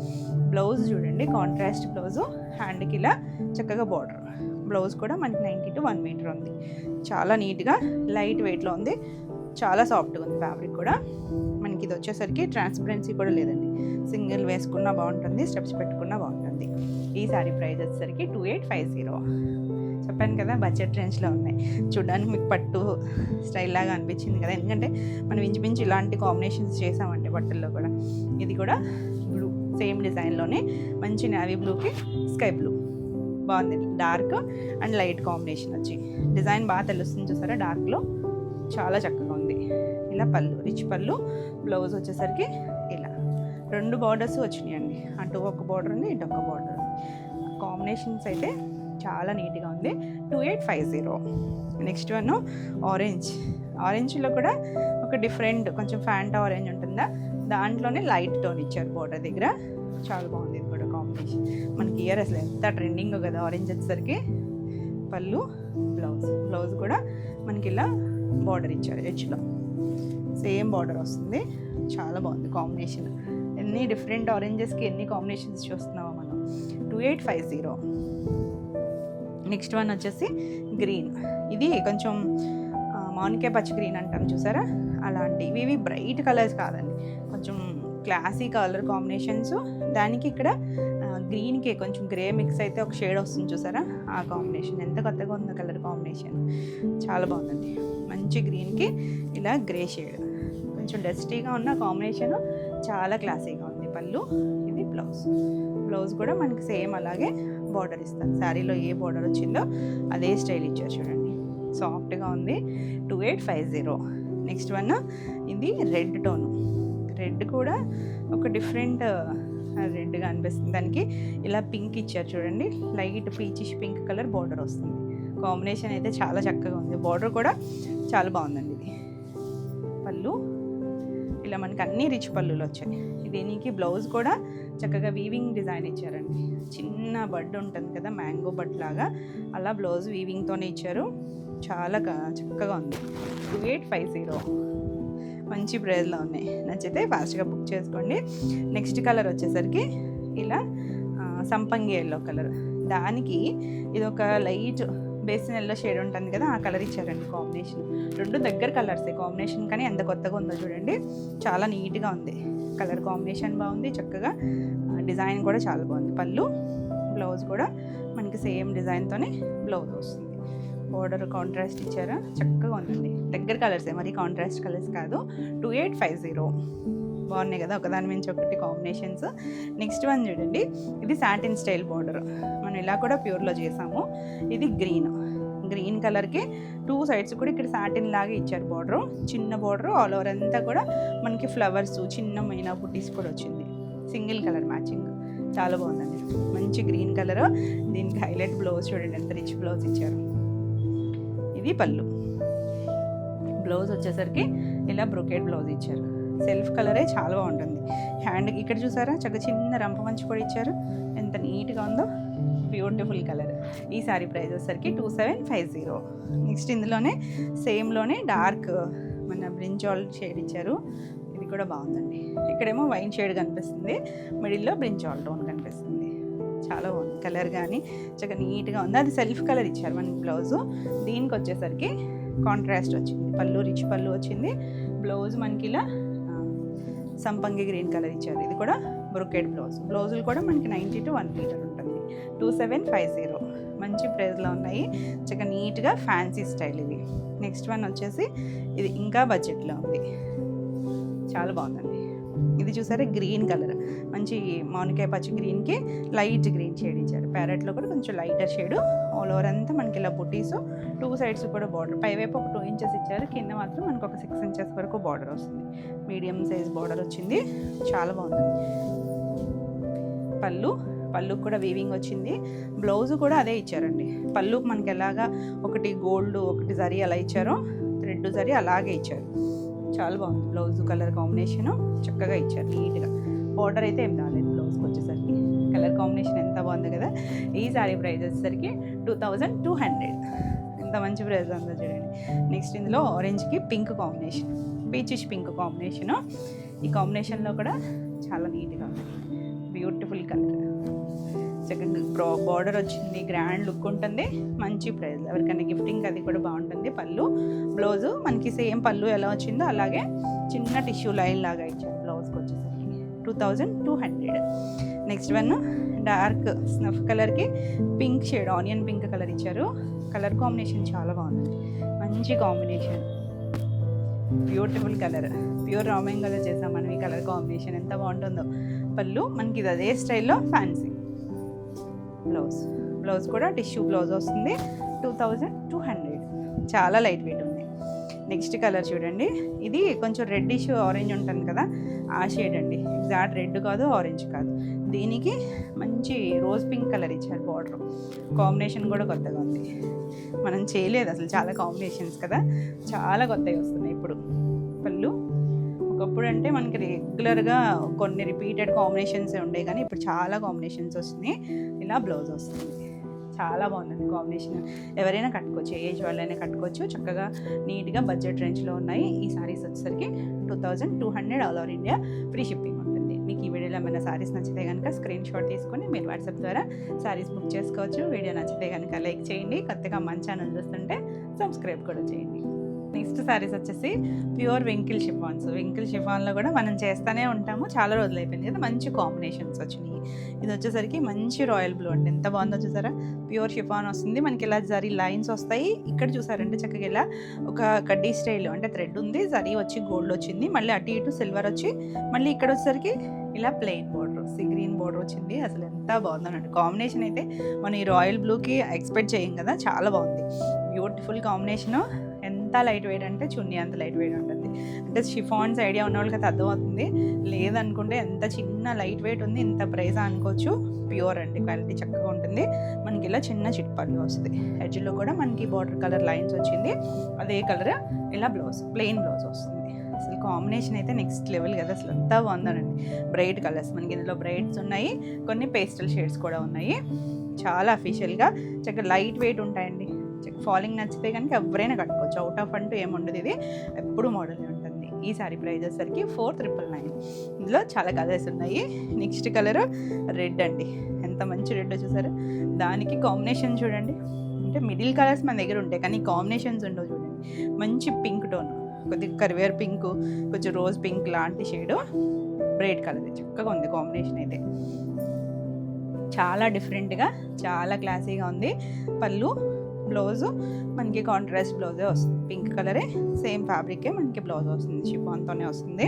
బ్లౌజ్ చూడండి, కాంట్రాస్ట్ బ్లౌజు. హ్యాండ్కి ఇలా చక్కగా బార్డర్. బ్లౌజ్ కూడా మనకి 90 to 1 మీటర్ ఉంది. చాలా నీట్గా లైట్ వెయిట్లో ఉంది, చాలా సాఫ్ట్గా ఉంది ఫ్యాబ్రిక్ కూడా. మనకి ఇది వచ్చేసరికి ట్రాన్స్పరెన్సీ కూడా లేదండి, సింగిల్ వేసుకున్నా బాగుంటుంది, స్టెప్స్ పెట్టుకున్నా బాగుంటుంది. ఈ శారీ ప్రైస్ వచ్చేసరికి 2850. చెప్పాను కదా బడ్జెట్ రేంజ్లో ఉన్నాయి. చూడడానికి మీకు పట్టు స్టైల్ లాగా అనిపించింది కదా, ఎందుకంటే మనం ఇంచుమించు ఇలాంటి కాంబినేషన్స్ చేసామంటే బట్టల్లో కూడా. ఇది కూడా బ్లూ సేమ్ డిజైన్లోనే మంచి నేవీ బ్లూకి స్కై బ్లూ బాగుంది, డార్క్ అండ్ లైట్ కాంబినేషన్ వచ్చి డిజైన్ బాగా తెలుస్తుంది చూసారా, డార్క్లో చాలా చక్కగా ఉంది. ఇలా పళ్ళు, రిచ్ పళ్ళు, బ్లౌజ్ వచ్చేసరికి ఇలా 2 బార్డర్స్ వచ్చినాయండి, అటు ఒక బార్డర్ ఉంది, ఇటు ఒక బార్డర్ ఉంది. కాంబినేషన్స్ అయితే చాలా నీట్గా ఉంది. 2850. నెక్స్ట్ వన్ ఆరెంజ్లో కూడా ఒక డిఫరెంట్ కొంచెం ఫ్యాంటా ఆరెంజ్ ఉంటుందా, దాంట్లోనే లైట్ టోన్ ఇచ్చారు బార్డర్ దగ్గర, చాలా బాగుంది. ఇది కూడా కాంబినేషన్ మనకి ఇయర్ అసలు ఎంత ట్రెండింగ్ కదా ఆరెంజ్ వచ్చేసరికి. పళ్ళు, బ్లౌజ్ కూడా మనకి ఇలా బార్డర్ ఇచ్చారు, ఎడ్జ్లో సేమ్ బార్డర్ వస్తుంది, చాలా బాగుంది కాంబినేషన్. ఎన్ని డిఫరెంట్ ఆరెంజెస్కి ఎన్ని కాంబినేషన్స్ చూస్తున్నామో మనం. 2850. నెక్స్ట్ వన్ వచ్చేసి గ్రీన్. ఇది కొంచెం మామిడికాయ పచ్చి గ్రీన్ అంటాం చూసారా, అలాంటివి. ఇవి బ్రైట్ కలర్స్ కాదండి, కొంచెం క్లాసీ కలర్ కాంబినేషన్స్. దానికి ఇక్కడ గ్రీన్కి కొంచెం గ్రే మిక్స్ అయితే ఒక షేడ్ వస్తుంది చూసారా, ఆ కాంబినేషన్ ఎంత కొత్తగా ఉందో కలర్ కాంబినేషన్, చాలా బాగుందండి. మంచి గ్రీన్కి ఇలా గ్రే షేడ్, కొంచెం డస్టీగా ఉన్న కాంబినేషన్, చాలా క్లాసీగా ఉంది. పళ్ళు, ఇది బ్లౌజ్ కూడా మనకి సేమ్ అలాగే బార్డర్ ఇస్తారు. శారీలో ఏ బార్డర్ వచ్చిందో అదే స్టైల్ ఇచ్చారు చూడండి, సాఫ్ట్గా ఉంది. 2850. నెక్స్ట్ వన్ ఇది రెడ్ టోన్. రెడ్ కూడా ఒక డిఫరెంట్ రెడ్గా అనిపిస్తుంది, దానికి ఇలా పింక్ ఇచ్చారు చూడండి, light peachish pink colour border వస్తుంది. కాంబినేషన్ అయితే చాలా చక్కగా ఉంది, బార్డర్ కూడా చాలా బాగుందండి. ఇది పళ్ళు, ఇలా మనకి అన్ని రిచ్ పళ్ళులు వచ్చాయి. దీనికి బ్లౌజ్ కూడా చక్కగా వీవింగ్ డిజైన్ ఇచ్చారండి, చిన్న బడ్ ఉంటుంది కదా మ్యాంగో బడ్ లాగా, అలా బ్లౌజ్ వీవింగ్తోనే ఇచ్చారు, చాలా చక్కగా ఉంది. 2850. మంచి ప్రైస్లో ఉన్నాయి, నచ్చితే ఫాస్ట్గా బుక్ చేసుకోండి. నెక్స్ట్ కలర్ వచ్చేసరికి ఇలా సంపంగి ఎల్లో కలర్, దానికి ఇది ఒక లైట్ బేసిన్ ఎల్లో షేడ్ ఉంటుంది కదా, ఆ కలర్ ఇచ్చారండి కాంబినేషన్. 2 దగ్గర కలర్సే కాంబినేషన్, కానీ ఎంత కొత్తగా ఉందో చూడండి, చాలా నీట్గా ఉంది. కలర్ కాంబినేషన్ బాగుంది, చక్కగా డిజైన్ కూడా చాలా బాగుంది. పళ్ళు, బ్లౌజ్ కూడా మనకి సేమ్ డిజైన్తోనే బ్లౌజ్ వస్తుంది. బోర్డర్ కాంట్రాస్ట్ ఇచ్చారా, చక్కగా ఉందండి. దగ్గర కలర్సే, మరి కాంట్రాస్ట్ కలర్స్ కాదు. 2850. బాగున్నాయి కదా, ఒకదాని మించి ఒకటి కాంబినేషన్స్. నెక్స్ట్ వన్ చూడండి, ఇది సాటిన్ స్టైల్ బార్డర్, మనం ఇలా కూడా ప్యూర్లో చేసాము. ఇది గ్రీన్ కలర్కి 2 సైడ్స్ కూడా ఇక్కడ సాటిన్ లాగా ఇచ్చారు బార్డర్, చిన్న బార్డర్, ఆల్ ఓవర్ అంతా కూడా మనకి ఫ్లవర్స్, చిన్న మైనా బుట్టీస్ కూడా వచ్చింది. సింగిల్ కలర్ మ్యాచింగ్, చాలా బాగుందండి. మంచి గ్రీన్ కలర్, దీనికి హైలైట్ బ్లౌజ్ చూడండి, ఎంత రిచ్ బ్లౌజ్ ఇచ్చారు. ఇది పళ్ళు, బ్లౌజ్ వచ్చేసరికి ఇలా బ్రొకేట్ బ్లౌజ్ ఇచ్చారు. సెల్ఫ్ కలరే చాలా బాగుంటుంది. హ్యాండ్కి ఇక్కడ చూసారా, చక్కగా చిన్న రంప మంచి కూడా ఇచ్చారు, ఎంత నీట్గా ఉందో, బ్యూటిఫుల్ కలర్. ఈ శారీ ప్రైస్ వచ్చేసరికి 2750. నెక్స్ట్ ఇందులోనే సేమ్లోనే డార్క్ మన బ్రింజాల్ షేడ్ ఇచ్చారు, ఇది కూడా బాగుందండి. ఇక్కడేమో వైన్ షేడ్ కనిపిస్తుంది, మిడిల్లో బ్రింజాల్ టోన్ కనిపిస్తుంది, చాలా బాగుంది. కలర్ కానీ చక్కగా నీట్గా ఉంది. అది సెల్ఫ్ కలర్ ఇచ్చారు మనకి బ్లౌజు. దీనికి వచ్చేసరికి కాంట్రాస్ట్ వచ్చింది, పళ్ళు రిచ్ పళ్ళు వచ్చింది, బ్లౌజ్ మనకి ఇలా సంపంగి గ్రీన్ కలర్ ఇచ్చారు. ఇది కూడా బ్రొకేట్ బ్లౌజులు కూడా మనకి 90 to 1 మీటర్ ఉంటుంది. 2750. మంచి ప్రైస్లో ఉన్నాయి, చక్కగా నీట్గా ఫ్యాన్సీ స్టైల్ ఇవి. నెక్స్ట్ వన్ వచ్చేసి ఇది ఇంకా బడ్జెట్లో ఉంది, చాలా బాగుందండి. ఇది చూసారా, గ్రీన్ కలర్, మంచి మామిడికాయ పచ్చి గ్రీన్కి లైట్ గ్రీన్ షేడ్ ఇచ్చారు. ప్యారెట్లో కూడా కొంచెం లైటర్ షేడ్, ఆల్ ఓవర్ అంతా మనకి ఇలా బుటీస్, 2 సైడ్స్ కూడా బార్డర్, పైవైపు ఒక 2 ఇంచెస్ ఇచ్చారు, కింద మాత్రం మనకు ఒక 6 ఇంచెస్ వరకు బార్డర్ వస్తుంది. మీడియం సైజ్ బార్డర్ వచ్చింది, చాలా బాగుంది. పళ్ళు కూడా వీవింగ్ వచ్చింది, బ్లౌజ్ కూడా అదే ఇచ్చారండి. పళ్ళుకి మనకి ఎలాగా ఒకటి గోల్డ్ ఒకటి జరీ అలా ఇచ్చారో, థ్రెడ్ జరీ అలాగే ఇచ్చారు, చాలా బాగుంది. బ్లౌజ్ కలర్ కాంబినేషను చక్కగా ఇచ్చారు నీట్గా. బార్డర్ అయితే ఏం రాలేదు బ్లౌజ్కి వచ్చేసరికి. కలర్ కాంబినేషన్ ఎంత బాగుంది కదా. ఈ శారీ ప్రైస్ వచ్చేసరికి 2200. ఎంత మంచి ప్రైస్ ఉందో చూడండి. నెక్స్ట్ ఇందులో ఆరెంజ్కి pink combination, peachish pink combination. ఈ కాంబినేషన్లో కూడా చాలా నీట్గా ఉంది, బ్యూటిఫుల్ కలర్. చక్కగా బార్డర్ వచ్చింది, గ్రాండ్ లుక్ ఉంటుంది, మంచి ప్రైస్. ఎవరికైనా గిఫ్టింగ్ అది కూడా బాగుంటుంది. పళ్ళు బ్లౌజు మనకి సేమ్ పళ్ళు ఎలా వచ్చిందో అలాగే చిన్న టిష్యూ లైన్ లాగా ఇచ్చారు బ్లౌజ్కి వచ్చేసరికి 2200. నెక్స్ట్ వన్ డార్క్ స్నఫ్ కలర్కి pink shade, onion pink colour ఇచ్చారు. కలర్ కాంబినేషన్ చాలా బాగుంది, మంచి combination, beautiful colour. Pure Ramayan colour చేసాం మనం. ఈ కలర్ కాంబినేషన్ ఎంత బాగుంటుందో. పళ్ళు మనకి ఇది అదే స్టైల్లో ఫ్యాన్సీ. బ్లౌజ్ కూడా టిష్యూ బ్లౌజ్ వస్తుంది, 2200. చాలా లైట్ వెయిట్ ఉంది. నెక్స్ట్ కలర్ చూడండి, ఇది కొంచెం రెడ్డిష్ ఆరెంజ్ ఉంటుంది కదా, ఆ షేడ్ అండి. ఎగ్జాక్ట్ రెడ్ కాదు, ఆరెంజ్ కాదు. దీనికి మంచి రోజ్ పింక్ కలర్ ఇచ్చారు. బార్డర్ కాంబినేషన్ కూడా కొత్తగా ఉంది, మనం చేయలేదు అసలు. చాలా కాంబినేషన్స్ కదా, చాలా కొత్తవి వస్తున్నాయి ఇప్పుడు. పళ్ళు ఒకప్పుడు అంటే మనకి రెగ్యులర్గా కొన్ని రిపీటెడ్ కాంబినేషన్సే ఉండే, కానీ ఇప్పుడు చాలా కాంబినేషన్స్ వస్తున్నాయి. ఇలా బ్లౌజ్ వస్తుంది, చాలా బాగుందండి కాంబినేషన్. ఎవరైనా కట్టుకోవచ్చు, ఏజ్ వాళ్ళైనా కట్టుకోవచ్చు. చక్కగా నీట్గా బడ్జెట్ రేంజ్లో ఉన్నాయి. ఈ సారీస్ వచ్చేసరికి 2200 all over India free shipping ఉంటుంది. మీకు ఈ వీడియోలో ఏమైనా సారీస్ నచ్చితే కనుక స్క్రీన్ షాట్ తీసుకొని మీరు వాట్సాప్ ద్వారా సారీస్ బుక్ చేసుకోవచ్చు. వీడియో నచ్చితే కనుక లైక్ చేయండి. కొత్తగా మన ఛానల్ చూస్తుంటే సబ్స్క్రైబ్ కూడా చేయండి. నెక్స్ట్ సారీస్ వచ్చేసి ప్యూర్ వెంకిల్ షిఫాన్స్. వెంకిల్ షిఫాన్లో కూడా మనం చేస్తూనే ఉంటాము, చాలా రోజులు అయిపోయింది కదా. మంచి కాంబినేషన్స్ వచ్చినాయి. ఇది వచ్చేసరికి మంచి రాయల్ బ్లూ అండి, ఎంత బాగుందో చూసారా. ప్యూర్ షిఫాన్ వస్తుంది మనకి. ఇలా జరీ లైన్స్ వస్తాయి. ఇక్కడ చూసారంటే చక్కగా ఇలా ఒక కడ్డీ స్టైల్ అంటే థ్రెడ్ ఉంది, జరీ వచ్చి గోల్డ్ వచ్చింది, మళ్ళీ అటు ఇటు సిల్వర్ వచ్చి, మళ్ళీ ఇక్కడ వచ్చేసరికి ఇలా ప్లెయిన్ బోర్డర్, గ్రీన్ బోర్డర్ వచ్చింది. అసలు ఎంత బాగుందనండి కాంబినేషన్ అయితే. మనం ఈ రాయల్ బ్లూకి ఎక్స్పెక్ట్ చేయం కదా, చాలా బాగుంది. Beautiful combination. ఎంత లైట్ వెయిట్ అంటే చున్నీ అంత లైట్ వెయిట్ ఉంటుంది. అంటే షిఫాన్స్ ఐడియా ఉన్న వాళ్ళకి అయితే అర్థమవుతుంది, లేదనుకుంటే ఎంత చిన్న లైట్ వెయిట్ ఉంది, ఇంత ప్రైస్ అనుకోవచ్చు. ప్యూర్ అండి, క్వాలిటీ చక్కగా ఉంటుంది. మనకి ఇలా చిన్న చిట్పల్లి వస్తుంది. ఎడ్జ్లో కూడా మనకి బార్డర్ కలర్ లైన్స్ వచ్చింది, అదే కలర్ ఇలా బ్లౌజ్, ప్లెయిన్ బ్లౌజ్ వస్తుంది. అసలు కాంబినేషన్ అయితే నెక్స్ట్ లెవెల్ కదా, అసలు అంతా బాగుందనండి. బ్రైట్ కలర్స్ మనకి ఇందులో బ్రైట్స్ ఉన్నాయి, కొన్ని పేస్టల్ షేడ్స్ కూడా ఉన్నాయి. చాలా అఫీషియల్గా చక్కగా లైట్ వెయిట్ ఉంటాయండి. ఫాలింగ్ నచ్చితే కనుక ఎవరైనా కట్టుకోవచ్చు. అవుట్ ఆఫ్ అంటూ ఏముండదు, ఇది ఎప్పుడు మోడల్ ఉంటుంది. ఈ సారీ ప్రైస్ వచ్చేసరికి 4999. ఇందులో చాలా కలర్స్ ఉన్నాయి. నెక్స్ట్ కలర్ రెడ్ అండి, ఎంత మంచి రెడ్ చూసారు. దానికి కాంబినేషన్ చూడండి, అంటే మిడిల్ కలర్స్ మన దగ్గర ఉంటాయి కానీ కాంబినేషన్స్ ఉండవు చూడండి. మంచి పింక్ టోన్, కొద్దిగా కరివేర్ పింక్, కొంచెం రోజ్ పింక్ లాంటి షేడు, బ్రైట్ కలర్ చక్కగా ఉంది కాంబినేషన్ అయితే. చాలా డిఫరెంట్గా, చాలా క్లాసీగా ఉంది. పళ్ళు బ్లౌజు మనకి కాంట్రాస్ట్ బ్లౌజే వస్తుంది, పింక్ కలరే, సేమ్ ఫ్యాబ్రికే మనకి బ్లౌజ్ వస్తుంది, షిఫాన్తోనే వస్తుంది.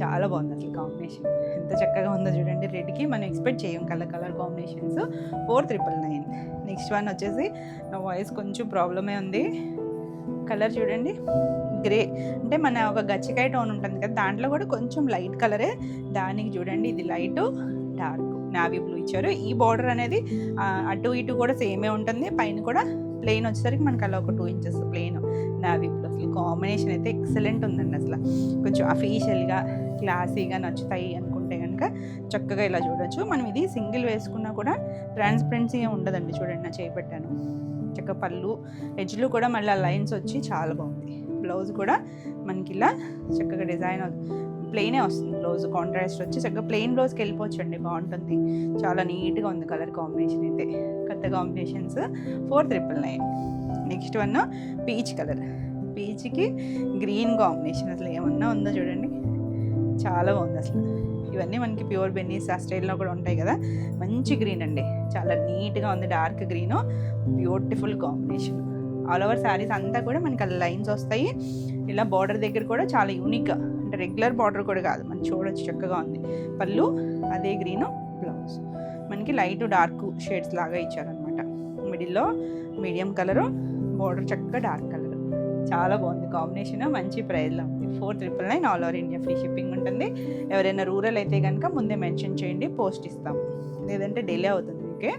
చాలా బాగుంది అసలు కాంబినేషన్, ఎంత చక్కగా ఉందో చూడండి. రెడ్కి మనం ఎక్స్పెక్ట్ చేయం కలర్ కాంబినేషన్స్. 4999. నెక్స్ట్ వన్ వచ్చేసి, నా వాయిస్ కొంచెం ప్రాబ్లమే ఉంది. కలర్ చూడండి, గ్రే అంటే మన ఒక గచ్చికాయ టోన్ ఉంటుంది కదా, దాంట్లో కూడా కొంచెం లైట్ కలరే. దానికి చూడండి, ఇది లైట్ డార్క్ నావీ బ్లూ ఇచ్చారు. ఈ బార్డర్ అనేది అటు ఇటు కూడా సేమే ఉంటుంది, పైన కూడా ప్లెయిన్ వచ్చేసరికి మనకి అలా ఒక 2 ఇంచెస్ ప్లెయిన్ నావీ బ్లూ. అసలు కాంబినేషన్ అయితే ఎక్సలెంట్ ఉందండి. అసలు కొంచెం అఫీషియల్గా క్లాసీగా నచ్చుతాయి అనుకుంటే కనుక చక్కగా ఇలా చూడొచ్చు. మనం ఇది సింగిల్ వేసుకున్నా కూడా ట్రాన్స్పరెన్సీ ఉండదండి. చూడండి, నా చేయి పెట్టాను. చక్కగా పళ్ళు ఎడ్జ్లు కూడా మళ్ళీ లైన్స్ వచ్చి చాలా బాగుంది. బ్లౌజ్ కూడా మనకి ఇలా చక్కగా డిజైన్ ప్లెయినే వస్తుంది. బ్లౌజ్ కాంట్రాస్ట్ వచ్చి చక్కగా ప్లెయిన్ బ్లౌజ్కి వెళ్ళిపోవచ్చు అండి, బాగుంటుంది. చాలా నీట్గా ఉంది కలర్ కాంబినేషన్ అయితే. కొత్త combinations 4999. Next one peach colour, పీచ్కి గ్రీన్ కాంబినేషన్. అసలు ఏమన్నా ఉందో చూడండి, చాలా బాగుంది అసలు. ఇవన్నీ మనకి ప్యూర్ బెన్నీస్ ఆ స్టైల్లో కూడా ఉంటాయి కదా. మంచి గ్రీన్ అండి, చాలా నీట్గా ఉంది. Dark green, beautiful combination. All over saris అంతా కూడా మనకి అలా లైన్స్ వస్తాయి. ఇలా బార్డర్ దగ్గర కూడా చాలా యూనిక్గా, అంటే రెగ్యులర్ బార్డర్ కూడా కాదు, మనం చూడొచ్చు, చక్కగా ఉంది. పళ్ళు అదే గ్రీను, బ్లౌజ్ మనకి లైట్ డార్క్ షేడ్స్ లాగా ఇచ్చారనమాట. మిడిల్లో మీడియం కలరు, బార్డర్ చక్కగా డార్క్ కలర్. చాలా బాగుంది కాంబినేషన్, మంచి ప్రైస్లో ఉంది. 4999 all over India free shipping ఉంటుంది. ఎవరైనా రూరల్ అయితే కనుక ముందే మెన్షన్ చేయండి, పోస్ట్ ఇస్తాము, లేదంటే డిలే అవుతుంది మీకే.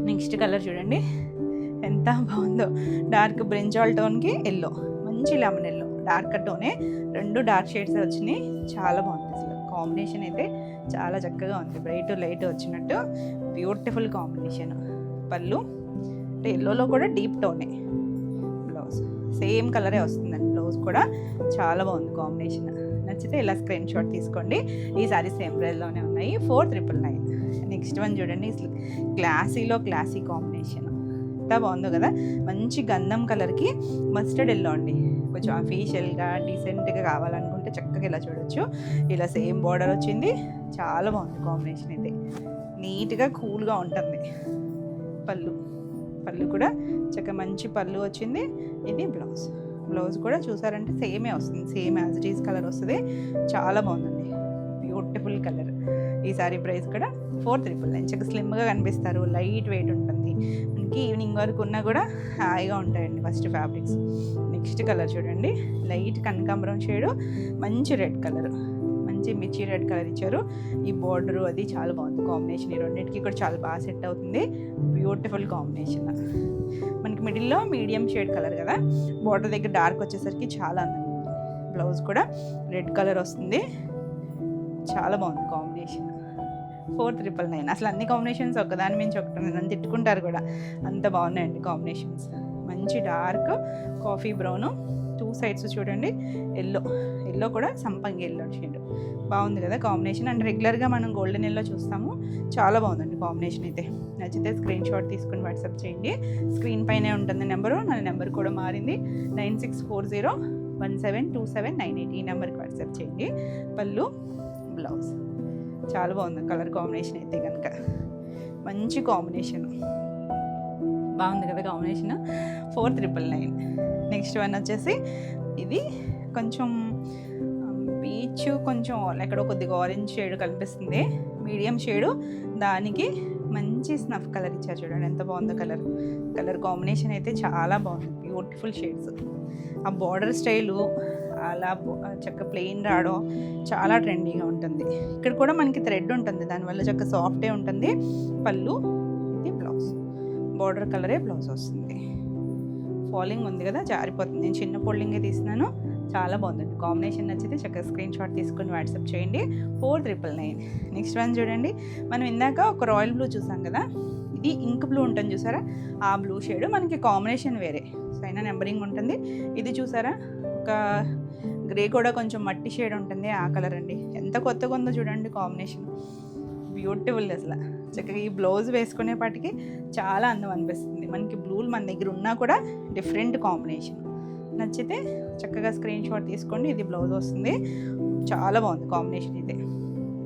నెక్స్ట్ కలర్ చూడండి, ఎంత బాగుందో. డార్క్ బ్రింజాల్ టోన్కి ఎల్లో, మంచి లెమన్ ఎల్లో, డార్క్ టోనే, 2 డార్క్ షేడ్స్ వచ్చినాయి. చాలా బాగుంది అసలు కాంబినేషన్ అయితే, చాలా చక్కగా ఉంది. బ్రైట్ లైట్ వచ్చినట్టు బ్యూటిఫుల్ కాంబినేషన్. పళ్ళు అంటే ఎల్లోలో కూడా డీప్ టోనే, బ్లౌజ్ సేమ్ కలరే వస్తుందండి. బ్లౌజ్ కూడా చాలా బాగుంది కాంబినేషన్. నచ్చితే ఇలా స్క్రీన్ షాట్ తీసుకోండి. ఈ సారీ సేమ్ ప్రైస్లోనే ఉన్నాయి, 4999. నెక్స్ట్ వన్ చూడండి, అసలు క్లాసీలో క్లాసీ కాంబినేషన్ ఎంత బాగుందో కదా. మంచి గంధం కలర్కి మస్టర్డ్ ఎల్లో అండి. కొంచెం అఫీషియల్గా డీసెంట్గా కావాలనుకుంటే చక్కగా ఇలా చూడొచ్చు. ఇలా సేమ్ బార్డర్ వచ్చింది, చాలా బాగుంది కాంబినేషన్ అయితే. నీట్గా కూల్గా ఉంటుంది. పళ్ళు కూడా చక్కగా మంచి పళ్ళు వచ్చింది. ఇది బ్లౌజ్ కూడా చూసారంటే సేమే వస్తుంది, same as it is colour వస్తుంది. చాలా బాగుందండి, బ్యూటిఫుల్ కలర్. ఈ సారీ ప్రైస్ కూడా 499. చక్కగా స్లిమ్గా కనిపిస్తారు, లైట్ వెయిట్ ఉంటుంది. మనకి ఈవినింగ్ వరకు ఉన్నా కూడా హాయిగా ఉంటాయండి ఫస్ట్ ఫ్యాబ్రిక్స్. నెక్స్ట్ కలర్ చూడండి, లైట్ కనకాంబరం షేడు, మంచి రెడ్ కలర్, మంచి మిర్చి రెడ్ కలర్ ఇచ్చారు. ఈ బార్డరు అది చాలా బాగుంది కాంబినేషన్. ఈ రెండింటికి కూడా చాలా బాగా సెట్ అవుతుంది. Beautiful combination. మనకి మిడిల్లో మీడియం షేడ్ కలర్ కదా, బార్డర్ దగ్గర డార్క్ వచ్చేసరికి చాలా అందంగా ఉంది. బ్లౌజ్ కూడా రెడ్ కలర్ వస్తుంది, చాలా బాగుంది కాంబినేషన్. 499. అసలు అన్ని కాంబినేషన్స్ ఒకదాని మించి ఒకటి నన్ను తిట్టుకుంటారు కూడా, అంత బాగున్నాయండి కాంబినేషన్స్. మంచి డార్క్ కాఫీ బ్రౌను, 2 సైడ్స్ చూడండి ఎల్లో కూడా సంపంగి ఎల్లో షేడ్. బాగుంది కదా కాంబినేషన్. అండ్ రెగ్యులర్గా మనం గోల్డెన్ ఎల్లో చూస్తాము. చాలా బాగుందండి కాంబినేషన్ అయితే. నచ్చితే స్క్రీన్ షాట్ తీసుకుని వాట్సాప్ చేయండి. స్క్రీన్ పైనే ఉంటుంది నెంబరు. నా నెంబర్ కూడా మారింది, 9640172798. ఈ నెంబర్కి వాట్సాప్ చేయండి. పళ్ళు, బ్లౌజ్ చాలా బాగుంది కలర్ కాంబినేషన్ అయితే కనుక. మంచి కాంబినేషన్, బాగుంది కదా కాంబినేషన్. 499. నెక్స్ట్ వన్ వచ్చేసి ఇది కొంచెం పీచ్, కొంచెం ఎక్కడో కొద్దిగా ఆరెంజ్ షేడ్ కనిపిస్తుంది, మీడియం షేడు. దానికి మంచి స్నఫ్ కలర్ ఇచ్చారు చూడండి, ఎంత బాగుందో కలర్ కాంబినేషన్ అయితే చాలా బాగుంది. Beautiful shades. ఆ బార్డర్ స్టైలు అలా చక్క ప్లెయిన్ రావడం చాలా ట్రెండీగా ఉంటుంది. ఇక్కడ కూడా మనకి థ్రెడ్ ఉంటుంది, దానివల్ల చక్క సాఫ్టే ఉంటుంది. పళ్ళు, ఇది బ్లౌజ్, బార్డర్ కలరే బ్లౌజ్ వస్తుంది. ఫాలింగ్ ఉంది కదా, జారిపోతుంది. నేను చిన్న ఫోల్డింగే తీసినాను, చాలా బాగుందండి కాంబినేషన్. నచ్చితే చక్కగా స్క్రీన్ షాట్ తీసుకొని వాట్సాప్ చేయండి. 499. నెక్స్ట్ వన్ చూడండి, మనం ఇందాక ఒక రాయల్ బ్లూ చూసాం కదా, ఇది ఇంక్ బ్లూ ఉంటుంది చూసారా, ఆ బ్లూ షేడ్. మనకి కాంబినేషన్ వేరే, సైనా నెంబరింగ్ ఉంటుంది. ఇది చూసారా, ఒక గ్రే కూడా కొంచెం మట్టి షేడ్ ఉంటుంది, ఆ కలర్ అండి. ఎంత కొత్తగా ఉందో చూడండి కాంబినేషన్, బ్యూటిఫుల్ అసలు. చక్కగా ఈ బ్లౌజ్ వేసుకునేపాటికి చాలా అందం అనిపిస్తుంది. మనకి బ్లూలు మన దగ్గర ఉన్నా కూడా డిఫరెంట్ కాంబినేషన్. నచ్చితే చక్కగా స్క్రీన్ షాట్ తీసుకోండి. ఇది బ్లౌజ్ వస్తుంది, చాలా బాగుంది కాంబినేషన్ అయితే.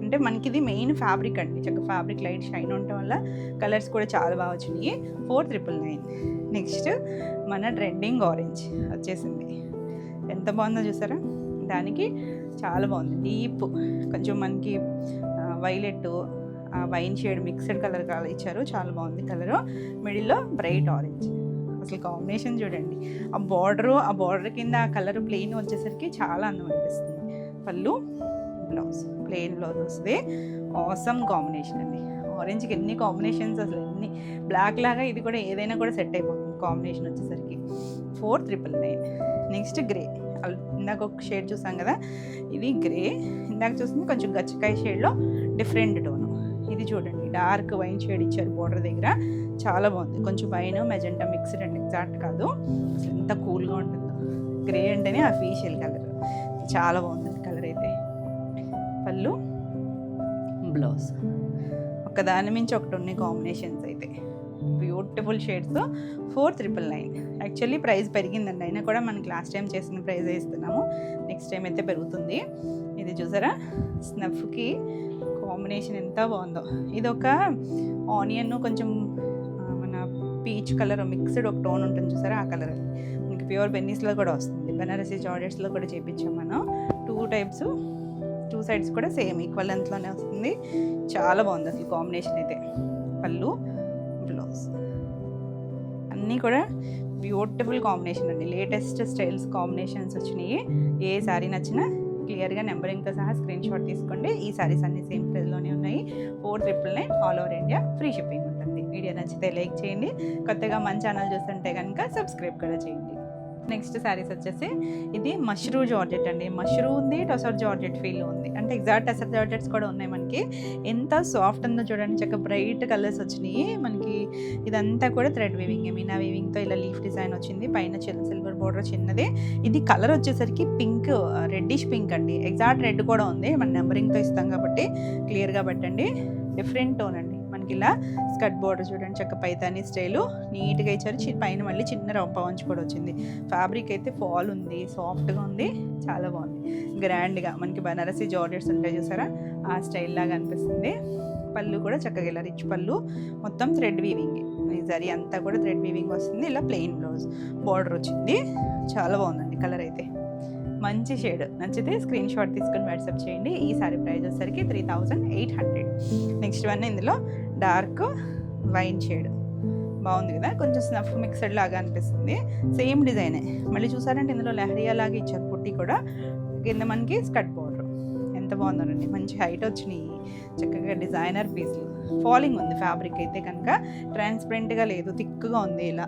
అంటే మనకి ఇది మెయిన్ ఫ్యాబ్రిక్ అండి, చక్కగా ఫ్యాబ్రిక్ లైట్ షైన్ ఉండటం వల్ల కలర్స్ కూడా చాలా బాగా వచ్చినాయి. 499. నెక్స్ట్ మన ట్రెండింగ్ ఆరెంజ్ వచ్చేసింది, ఎంత బాగుందో చూసారా. దానికి చాలా బాగుంది, డీప్ కొంచెం మనకి violet, wine shade mixed colour ఇచ్చారు, చాలా బాగుంది కలరు. మిడిల్లో బ్రైట్ ఆరెంజ్. అసలు కాంబినేషన్ చూడండి, ఆ బార్డర్ కింద ఆ కలర్ ప్లెయిన్ వచ్చేసరికి చాలా అందం అనిపిస్తుంది. పళ్ళు, బ్లౌజ్, ప్లెయిన్ బ్లౌజ్ వస్తుంది. ఆసమ్ కాంబినేషన్ అండి. ఆరెంజ్కి ఎన్ని కాంబినేషన్స్, అసలు ఎన్ని. బ్లాక్ లాగా ఇది కూడా ఏదైనా కూడా సెట్ అయిపోతుంది కాంబినేషన్ వచ్చేసరికి. 499. నెక్స్ట్ గ్రే, ఇందాక ఒక షేడ్ చూసాం కదా, ఇది గ్రే. ఇందాక చూసింది కొంచెం గచ్చకాయ షేడ్లో డిఫరెంట్ టోను. ఇది చూడండి, డార్క్ వైన్ షేడ్ ఇచ్చారు బార్డర్ దగ్గర, చాలా బాగుంది. కొంచెం వైన్ మెజెంటా మిక్స్డ్ అండి, ఎగ్జాక్ట్ కాదు. అసలు ఎంత కూల్గా ఉంటుందో. గ్రే అంటేనే అఫీషియల్ కలర్, చాలా బాగుంటుంది కలర్ అయితే. పళ్ళు, బ్లౌజ్, ఒకదాని మించి ఒకటి ఉన్నాయి కాంబినేషన్స్ అయితే. Beautiful shades. 499. యాక్చువల్లీ ప్రైస్ పెరిగిందండి, అయినా కూడా మనకి లాస్ట్ టైం చేసిన ప్రైజే ఇస్తున్నాము. నెక్స్ట్ టైం అయితే పెరుగుతుంది. ఇది చూసారా, స్నఫ్కి కాంబినేషన్ ఎంత బాగుందో. ఇది ఒక ఆనియన్, కొంచెం మన పీచ్ కలర్ మిక్స్డ్ ఒక టోన్ ఉంటుంది చూసారా, ఆ కలర్. మనకి ప్యూర్ బెన్నీస్లో కూడా వస్తుంది, బెనారసీ జార్జెట్స్లో కూడా చేయించాం మనం. 2 టైప్స్, 2 సైడ్స్ కూడా సేమ్ ఈక్వల్ లెంత్లోనే వస్తుంది. చాలా బాగుంది అసలు కాంబినేషన్ అయితే. పళ్ళు, బ్లౌజ్ అన్నీ కూడా బ్యూటిఫుల్ కాంబినేషన్ అండి. లేటెస్ట్ స్టైల్స్ కాంబినేషన్స్ వచ్చినాయి. ఏ శారీ నచ్చినా క్లియర్గా నెంబరింగ్తో సహా స్క్రీన్ షాట్ తీసుకోండి. ఈ శారీస్ అన్ని సేమ్ ప్రైస్లోనే ఉన్నాయి. 499, all over India free shipping ఉంటుంది. వీడియో నచ్చితే లైక్ చేయండి, కొత్తగా మన ఛానల్ చూస్తుంటే కనుక సబ్స్క్రైబ్ కూడా చేయండి. నెక్స్ట్ శారీస్ వచ్చేసి ఇది మష్రూ జార్జెట్ అండి. మష్రూ ఉంది, టసర్ జార్జెట్ ఫీల్ ఉంది, అంటే ఎగ్జాక్ట్ టసర్ జార్జెట్స్ కూడా ఉన్నాయి మనకి. ఎంత సాఫ్ట్ ఉందో చూడండి, చక్కగా బ్రైట్ కలర్స్ వచ్చినాయి మనకి. ఇదంతా కూడా థ్రెడ్ వీవింగ్, మీనా వీవింగ్తో ఇలా లీఫ్ డిజైన్ వచ్చింది. పైన సిల్వర్ బోర్డర్ చిన్నదే. ఇది కలర్ వచ్చేసరికి పింక్, రెడ్డిష్ పింక్ అండి. ఎగ్జాక్ట్ రెడ్ కూడా ఉంది, మన నెంబరింగ్తో ఇస్తాం కాబట్టి క్లియర్గా పెట్టండి. డిఫరెంట్ టోన్ అండి, మనకి ఇలా స్కర్ట్ బోర్డర్ చూడండి, చక్క పైతానీ స్టైలు నీట్గా ఇచ్చారు. పైన మళ్ళీ చిన్న పంచ్ కూడా వచ్చింది. ఫ్యాబ్రిక్ అయితే ఫాల్ ఉంది, సాఫ్ట్గా ఉంది, చాలా బాగుంది. గ్రాండ్గా మనకి బనారసి జార్జెట్స్ ఉంటాయి చూసారా, ఆ స్టైల్ లాగా అనిపిస్తుంది. పళ్ళు కూడా చక్కగా ఇలా రిచ్ పళ్ళు, మొత్తం థ్రెడ్ వీవింగ్, ఈ జరీ అంతా కూడా థ్రెడ్ వీవింగ్ వస్తుంది. ఇలా ప్లెయిన్ బ్లౌజ్ బార్డర్ వచ్చింది. చాలా బాగుందండి కలర్ అయితే, మంచి షేడ్. నచ్చితే స్క్రీన్ షాట్ తీసుకొని వాట్సాప్ చేయండి. ఈ సారీ ప్రైస్ వచ్చేసరికి 3800. నెక్స్ట్ వన్ ఇందులో డార్క్ వైన్ షేడ్ బాగుంది కదా, కొంచెం స్నఫ్ మిక్సడ్ లాగా అనిపిస్తుంది. సేమ్ డిజైనే మళ్ళీ చూసారంటే ఇందులో లెహరియా లాగా ఇచ్చారు. పుట్టి కూడా కింద మనకి స్కర్ట్ బార్డర్ ఎంత బాగుందోనండి, మంచి హైట్ వచ్చినాయి. చక్కగా డిజైనర్ పీస్లు, ఫాలింగ్ ఉంది. ఫ్యాబ్రిక్ అయితే కనుక ట్రాన్స్పరెంట్గా లేదు, థిక్గా ఉంది. ఇలా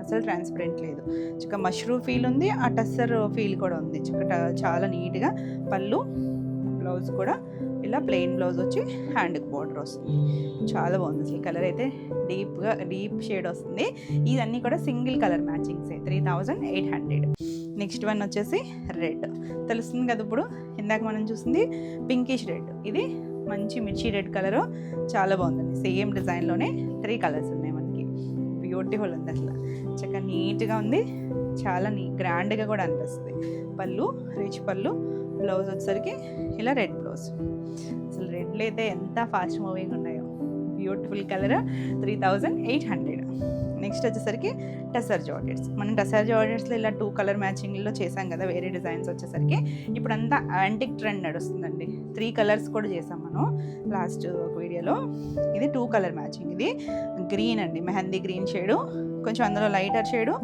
అసలు ట్రాన్స్పరెంట్ లేదు. చక్కగా మష్రూమ్ ఫీల్ ఉంది, ఆ టస్సర్ ఫీల్ కూడా ఉంది. చక్కగా చాలా నీట్గా పళ్ళు, బ్లౌజ్ కూడా ఇలా ప్లెయిన్ బ్లౌజ్ వచ్చి హ్యాండ్కి బార్డర్ వస్తుంది. చాలా బాగుంది అసలు. కలర్ అయితే డీప్ షేడ్ వస్తుంది. ఇవన్నీ కూడా సింగిల్ కలర్ మ్యాచింగ్సే. 3800. నెక్స్ట్ వన్ వచ్చేసి రెడ్, తెలుస్తుంది కదా ఇప్పుడు, ఇందాక మనం చూసింది పింకిష్ రెడ్, ఇది మంచి మిర్చి రెడ్ కలరు, చాలా బాగుందండి. సేమ్ డిజైన్లోనే 3 కలర్స్ ఉన్నాయి మనకి. బ్యూటిఫుల్ ఉంది అసలు, చక్కగా నీట్గా ఉంది, చాలా గ్రాండ్గా కూడా అనిపిస్తుంది. పళ్ళు రిచ్ పళ్ళు, బ్లౌజ్ వచ్చేసరికి ఇలా రెడ్ బ్లౌజ్. అసలు రెడ్లు అయితే ఎంత ఫాస్ట్ మూవింగ్ ఉన్నాయో, బ్యూటిఫుల్ కలర్. 3800. నెక్స్ట్ వచ్చేసరికి టసర్ జార్జెట్స్. మనం టసర్ జార్జెట్స్లో ఇలా 2 కలర్ మ్యాచింగ్లో చేసాం కదా, వేరే డిజైన్స్ వచ్చేసరికి ఇప్పుడు అంతా యాంటిక్ ట్రెండ్ నడుస్తుందండి. 3 కలర్స్ కూడా చేసాం మనం లాస్ట్ ఒక వీడియోలో. ఇది 2 కలర్ మ్యాచింగ్. ఇది గ్రీన్ అండి, మెహందీ గ్రీన్ షేడు, కొంచెం అందులో lighter shade,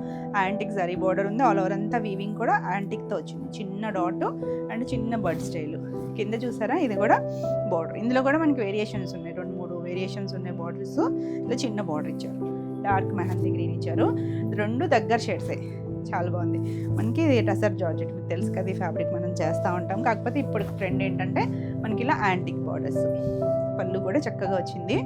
antique zari border ఉంది. ఆల్ ఓవర్ అంతా వీవింగ్ కూడా యాంటిక్తో వచ్చింది. చిన్న డాట్ అండ్ చిన్న బర్డ్ స్టైల్ కింద చూసారా, ఇది కూడా బార్డర్. ఇందులో కూడా మనకి వేరియేషన్స్ ఉన్నాయి, 2-3 వేరియేషన్స్ ఉన్నాయి బార్డర్స్. ఇలా చిన్న బార్డర్ ఇచ్చారు, డార్క్ మెహందీ గ్రీన్ ఇచ్చారు. 2 దగ్గర షేడ్సే, చాలా బాగుంది. మనకి ఇది టసర్ జార్జెట్, మీకు తెలుసు కదా, ఈ ఫ్యాబ్రిక్ మనం చేస్తూ ఉంటాం. కాకపోతే ఇప్పుడు ట్రెండ్ ఏంటంటే మనకి ఇలా యాంటిక్ బార్డర్స్. పళ్ళు కూడా చక్కగా వచ్చింది.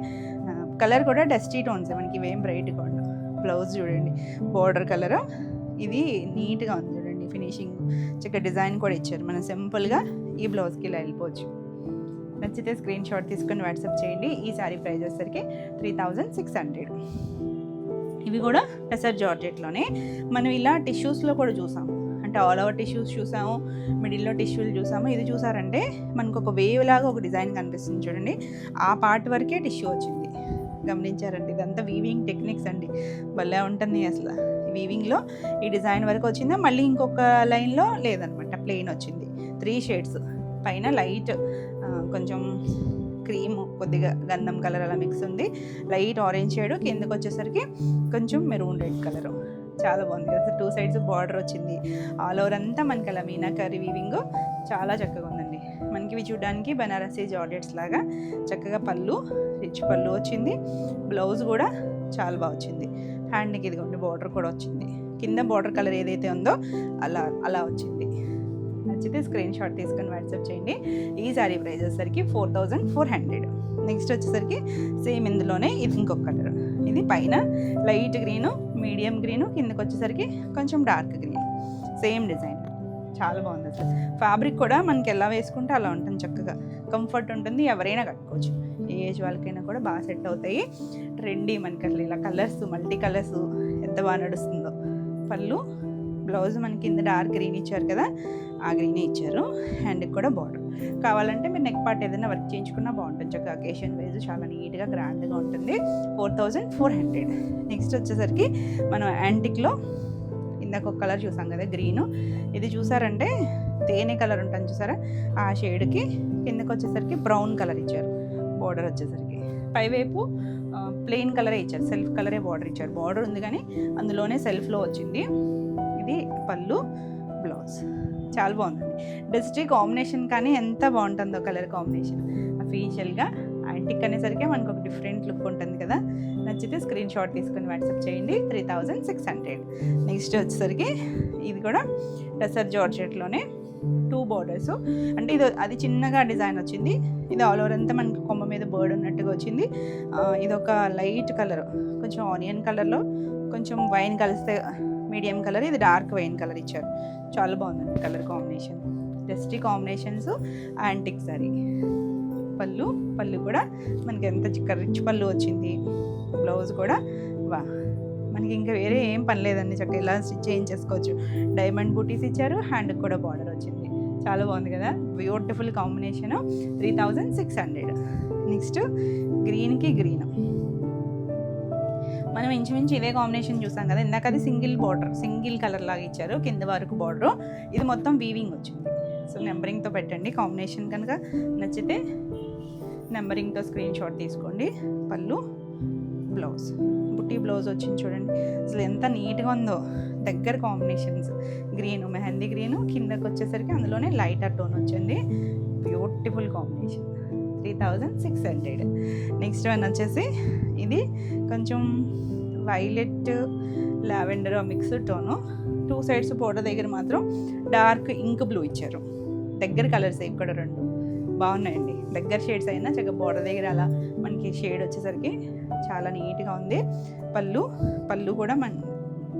కలర్ కూడా డస్టీ టోన్స్, మనకి ఇవేం బ్రైట్గా ఉండవు. బ్లౌజ్ చూడండి, బార్డర్ కలర్, ఇది నీట్గా ఉంది చూడండి, ఫినిషింగ్ చక్కగా డిజైన్ కూడా ఇచ్చారు. మనం సింపుల్గా ఈ బ్లౌజ్కి ఇలా వెళ్ళిపోవచ్చు. నచ్చితే స్క్రీన్ షాట్ తీసుకొని వాట్సాప్ చేయండి. ఈ సారీ ప్రైస్ వచ్చేసరికి 3600. ఇవి కూడా టసర్ జార్జెట్లోనే. మనం ఇలా టిష్యూస్లో కూడా చూసాము, అంటే ఆల్ ఓవర్ టిష్యూస్ చూసాము, మిడిల్లో టిష్యూలు చూసాము. ఇది చూసారంటే మనకు ఒక వేవ్ లాగా ఒక డిజైన్ కనిపిస్తుంది చూడండి, ఆ పార్ట్ వరకే టిష్యూ వచ్చింది. గమనించారండి, ఇదంతా వీవింగ్ టెక్నిక్స్ అండి, భలే ఉంటుంది అసలు. వీవింగ్లో ఈ డిజైన్ వరకు వచ్చిందా, మళ్ళీ ఇంకొక లైన్లో లేదనమాట, ప్లెయిన్ వచ్చింది. 3 షేడ్స్, పైన లైట్ కొంచెం క్రీమ్, కొద్దిగా గంధం కలర్ అలా మిక్స్ ఉంది, లైట్ ఆరెంజ్ షేడ్, కిందకి వచ్చేసరికి కొంచెం మెరూన్ రెడ్ కలరు. చాలా బాగుంది కదా, 2 సైడ్స్ బార్డర్ వచ్చింది. ఆల్ ఓవర్ అంతా మనకి అలా మీనాకరీ వీవింగ్ చాలా చక్కగా ఉందండి. మనకి ఇవి చూడడానికి బనారసీ జార్జెట్స్ లాగా చక్కగా పళ్ళు, రిచ్ పళ్ళు వచ్చింది. బ్లౌజ్ కూడా చాలా బాగా వచ్చింది. హ్యాండ్కి ఇదిగోండి బార్డర్ కూడా వచ్చింది. కింద బార్డర్ కలర్ ఏదైతే ఉందో అలా వచ్చింది. నచ్చితే స్క్రీన్ షాట్ తీసుకొని వాట్సాప్ చేయండి. ఈ సారీ ప్రైస్ వచ్చేసరికి 4400. నెక్స్ట్ వచ్చేసరికి సేమ్ ఇందులోనే ఇది ఇంకొక కలర్, ఇది పైన లైట్ గ్రీను, మీడియం గ్రీను, కిందకి వచ్చేసరికి కొంచెం డార్క్ గ్రీన్, సేమ్ డిజైన్. చాలా బాగుంది అసలు. ఫ్యాబ్రిక్ కూడా మనకి ఎలా వేసుకుంటే అలా ఉంటుంది, చక్కగా కంఫర్ట్ ఉంటుంది, ఎవరైనా కట్టుకోవచ్చు, ఏ ఏజ్ వాళ్ళకైనా కూడా బాగా సెట్ అవుతాయి. ట్రెండీ మనకి అసలు ఇలా కలర్స్, మల్టీ కలర్స్ ఎంత బాగా నడుస్తుందో. పళ్ళు, బ్లౌజ్ మనకి కింద డార్క్ గ్రీన్ ఇచ్చారు కదా, ఆ గ్రీనే ఇచ్చారు. హ్యాండ్కి కూడా బార్డర్. కావాలంటే మీరు నెక్ పార్ట్ ఏదైనా వర్క్ చేయించుకున్నా బాగుంటుంది, చక్కగా అకేషన్ వైజ్ చాలా నీట్గా గ్రాండ్గా ఉంటుంది. 4400. నెక్స్ట్ వచ్చేసరికి మనం యాంటిక్లో ఇందాక ఒక కలర్ చూసాం కదా గ్రీను, ఇది చూసారంటే తేనె కలర్ ఉంటుంది చూసారా, ఆ షేడ్కి కిందకి వచ్చేసరికి బ్రౌన్ కలర్ ఇచ్చారు. బార్డర్ వచ్చేసరికి పైవైపు ప్లెయిన్ కలరే ఇచ్చారు, సెల్ఫ్ కలరే బార్డర్ ఇచ్చారు. బార్డర్ ఉంది కానీ అందులోనే సెల్ఫ్లో వచ్చింది. ఇది పళ్ళు, బ్లౌజ్ చాలా బాగుందండి. డస్టీ కాంబినేషన్ కానీ ఎంత బాగుంటుందో కలర్ కాంబినేషన్. అఫీషియల్గా యాంటిక్ అనేసరికి మనకు ఒక డిఫరెంట్ లుక్ ఉంటుంది కదా. నచ్చితే స్క్రీన్ షాట్ తీసుకొని వాట్సాప్ చేయండి. 3600. నెక్స్ట్ వచ్చేసరికి ఇది కూడా టసర్ జార్జెట్లోనే 2 బార్డర్స్, అంటే ఇది అది చిన్నగా డిజైన్ వచ్చింది. ఇది ఆల్ ఓవర్ అంతా మనకి కొమ్మ మీద బర్డ్ ఉన్నట్టుగా వచ్చింది. ఇది ఒక లైట్ కలర్, కొంచెం ఆనియన్ కలర్లో కొంచెం వైన్ కలిస్తే మీడియం కలర్, ఇది డార్క్ వైన్ కలర్ ఇచ్చారు. చాలా బాగుందండి colour combination. Dusty combinations, antique sorry పళ్ళు కూడా మనకి ఎంత రిచ్ పళ్ళు వచ్చింది. బ్లౌజ్ కూడా మనకి ఇంకా వేరే ఏం పని లేదండి, చక్కగా ఇలా స్టిచ్ చేయించేసుకోవచ్చు. డైమండ్ బూటీస్ ఇచ్చారు, హ్యాండ్కి కూడా బార్డర్ వచ్చింది. చాలా బాగుంది కదా, బ్యూటిఫుల్ కాంబినేషను. 3600. నెక్స్ట్ గ్రీన్కి గ్రీన్, మనం ఇంచుమించు ఇదే కాంబినేషన్ చూసాం కదా ఇందాక. అది సింగిల్ కలర్ లాగా ఇచ్చారు, కింద వరకు బార్డరు. ఇది మొత్తం వీవింగ్ వచ్చింది. సో నెంబరింగ్తో పెట్టండి. కాంబినేషన్ కనుక నచ్చితే నెంబరింగ్తో స్క్రీన్ షాట్ తీసుకోండి. పళ్ళు, బ్లౌజ్, బుట్టి బ్లౌజ్ వచ్చింది చూడండి, అసలు ఎంత నీట్గా ఉందో. దగ్గర కాంబినేషన్స్, గ్రీను, మెహందీ గ్రీను, కిందకి వచ్చేసరికి అందులోనే లైటర్ టోన్ వచ్చింది. Beautiful combination. 3600. నెక్స్ట్ వన్ వచ్చేసి ఇది కొంచెం violet lavender mix tone. 2 sides border దగ్గర మాత్రం డార్క్ ఇంక్ బ్లూ ఇచ్చారు. దగ్గర కలర్స్ ఇక్కడ 2 బాగున్నాయండి. దగ్గర షేడ్స్ అయినా చక్కగా బోర్డర్ దగ్గర అలా మనకి షేడ్ వచ్చేసరికి చాలా నీట్గా ఉంది. పళ్ళు కూడా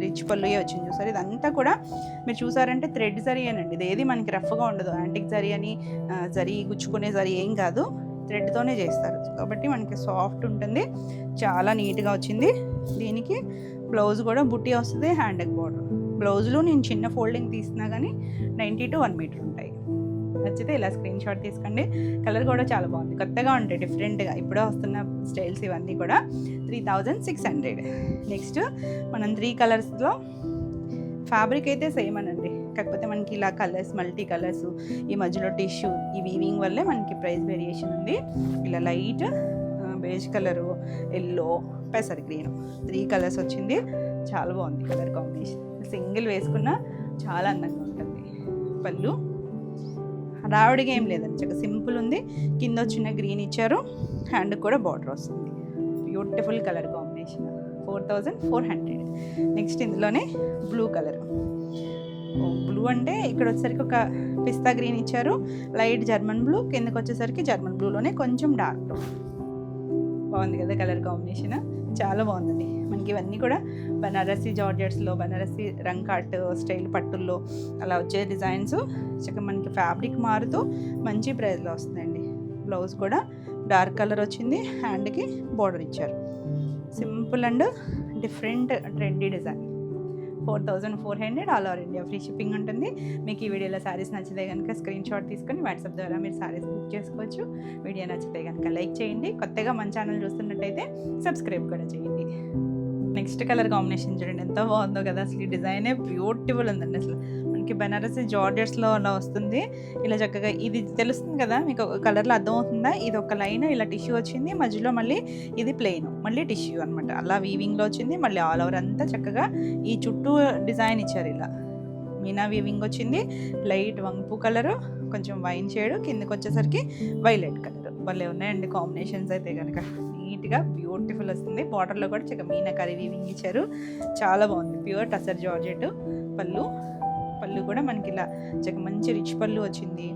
రిచ్ పళ్ళుయే వచ్చింది చూసారు. ఇదంతా కూడా మీరు చూసారంటే థ్రెడ్ జరీ అనండి, ఇది ఏది మనకి రఫ్గా ఉండదు. యాంటిక్ జరీ అని జరీ గుచ్చుకునే జరీ ఏం కాదు, థ్రెడ్తోనే చేస్తారు కాబట్టి మనకి సాఫ్ట్ ఉంటుంది. చాలా నీట్గా వచ్చింది. దీనికి బ్లౌజ్ కూడా బుట్టి వస్తుంది, హ్యాండ్కి బార్డర్. బ్లౌజ్లో నేను చిన్న ఫోల్డింగ్ తీసినా కానీ 90 to 1 మీటర్ ఉంటాయి. నచ్చితే ఇలా స్క్రీన్ షాట్ తీసుకోండి. కలర్ కూడా చాలా బాగుంది, కొత్తగా ఉంటాయి, డిఫరెంట్గా ఇప్పుడే వస్తున్న స్టైల్స్ ఇవన్నీ కూడా. 3600. నెక్స్ట్ మనం 3 కలర్స్లో ఫ్యాబ్రిక్ అయితే సేమ్ అనండి, కాకపోతే మనకి ఇలా కలర్స్ మల్టీ కలర్స్, ఈ మధ్యలో టిష్యూ, ఈ వీవింగ్ వల్లే మనకి ప్రైస్ వేరియేషన్ ఉంది. ఇలా లైట్ బేజ్ కలరు, ఎల్లో, పెసర్ గ్రీన్, 3 కలర్స్ వచ్చింది. చాలా బాగుంది కలర్ కాంబినేషన్. సింగిల్ వేసుకున్నా చాలా అందంగా ఉంటుంది. పళ్ళు రావడిగా ఏం లేదండి, చక్కగా సింపుల్ ఉంది. కింద వచ్చిన గ్రీన్ ఇచ్చారు, హ్యాండ్కి కూడా బార్డర్ వస్తుంది. Beautiful colour combination. 4400. నెక్స్ట్ ఇందులోనే బ్లూ కలర్. బ్లూ అంటే ఇక్కడ వచ్చేసరికి ఒక పిస్తా గ్రీన్ ఇచ్చారు, లైట్ జర్మన్ బ్లూ, కిందకి వచ్చేసరికి జర్మన్ బ్లూలోనే కొంచెం డార్క్. బాగుంది కదా కలర్ కాంబినేషన్, చాలా బాగుందండి. మనకి ఇవన్నీ కూడా బనారసి జార్జెట్స్లో, బనారసి రంకాట్ స్టైల్ పట్టుల్లో అలా వచ్చే డిజైన్స్. చక్కగా మనకి ఫ్యాబ్రిక్ మారుతూ మంచి ప్రైస్లో వస్తుందండి. బ్లౌజ్ కూడా డార్క్ కలర్ వచ్చింది, హ్యాండ్కి బార్డర్ ఇచ్చారు. Simple and different trendy design. 4400. All over India free shipping ఉంటుంది. మీకు ఈ వీడియోలో శారీస్ నచ్చితే కనుక స్క్రీన్ షాట్ తీసుకొని వాట్సాప్ ద్వారా మీరు శారీస్ బుక్ చేసుకోవచ్చు. వీడియో నచ్చితే కనుక లైక్ చేయండి. కొత్తగా మన ఛానల్ చూస్తున్నట్టయితే సబ్స్క్రైబ్ కూడా చేయండి. నెక్స్ట్ కలర్ కాంబినేషన్ చూడండి ఎంత బాగుందో కదా, అసలు ఈ డిజైనే బ్యూటిఫుల్ ఉందండి. అసలు మనకి బనారసి జార్జెట్స్లో అలా వస్తుంది. ఇలా చక్కగా ఇది తెలుస్తుంది కదా మీకు, ఒక కలర్లో అర్థమవుతుందా? ఇది ఒక లైన్ ఇలా టిష్యూ వచ్చింది, మధ్యలో మళ్ళీ ఇది ప్లెయిన్, మళ్ళీ టిష్యూ అనమాట. అలా వీవింగ్లో వచ్చింది. మళ్ళీ ఆల్ ఓవర్ అంతా చక్కగా ఈ చుట్టూ డిజైన్ ఇచ్చారు. ఇలా మీనా వీవింగ్ వచ్చింది. లైట్ వంపు కలరు, కొంచెం వైన్ షేడ్, కిందకి వచ్చేసరికి వైలెట్ కలర్. భలే ఉన్నాయండి కాంబినేషన్స్ అయితే కనుక. నీట్గా బ్యూటిఫుల్ వస్తుంది. బార్డర్లో కూడా చక్కగా మీనాకరీ వీవింగ్ ఇచ్చారు. చాలా బాగుంది. Pure tussar georgette. పళ్ళు కూడా మనకి ఇలా చక్కగా మంచి రిచ్ పళ్ళు వచ్చింది.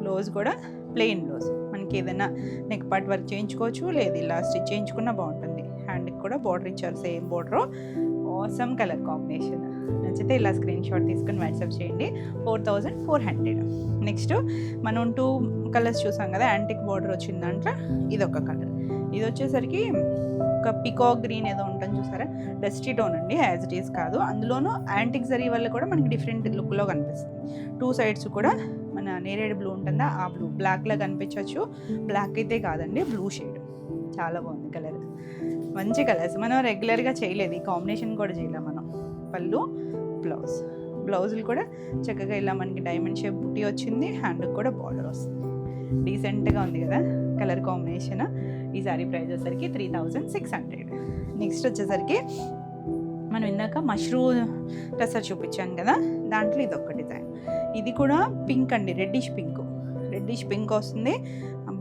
బ్లౌజ్ కూడా ప్లెయిన్ బ్లౌజ్. మనకి ఏదైనా నెక్ పార్ట్ వర్క్ చేయించుకోవచ్చు, లేదు ఇలా స్టిచ్ చేయించుకున్నా బాగుంటుంది. హ్యాండ్కి కూడా బార్డర్ ఇచ్చారు, same border. Awesome colour combination. నచ్చితే ఇలా స్క్రీన్ షాట్ తీసుకొని వాట్సాప్ చేయండి. 4400. నెక్స్ట్ మనం 2 కలర్స్ చూసాం కదా, యాంటిక్ బార్డర్ వచ్చిన దాంట్లో ఇదొక కలర్. ఇది వచ్చేసరికి ఒక పికాక్ గ్రీన్ ఏదో ఉంటుంది చూసారా, డస్టీ టోన్ అండి, యాజ్ ఇట్ ఈస్ కాదు. అందులోనూ యాంటిక్ జరీ వల్ల కూడా మనకి డిఫరెంట్ లుక్లో కనిపిస్తుంది. 2 సైడ్స్ కూడా మన నేరేడ్ బ్లూ ఉంటుందా, ఆ బ్లూ బ్లాక్లో కనిపించవచ్చు. బ్లాక్ అయితే కాదండి, బ్లూ షేడ్. చాలా బాగుంది కలర్, మంచి కలర్స్. మనం రెగ్యులర్గా చేయలేదు, ఈ కాంబినేషన్ కూడా చేయలేం మనం. పళ్ళు, బ్లౌజులు కూడా చక్కగా ఇలా మనకి డైమండ్ షేప్ బుట్టి వచ్చింది, హ్యాండ్కి కూడా బార్డర్ వస్తుంది. డీసెంట్గా ఉంది కదా కలర్ కాంబినేషన్. ఈ సారీ ప్రైస్ వచ్చేసరికి 3600. నెక్స్ట్ వచ్చేసరికి మనం ఇందాక మష్రూమ్ టసర్ చూపించాను కదా, దాంట్లో ఇది ఒక డిజైన్. ఇది కూడా పింక్ అండి, రెడ్డిష్ పింక్ వస్తుంది.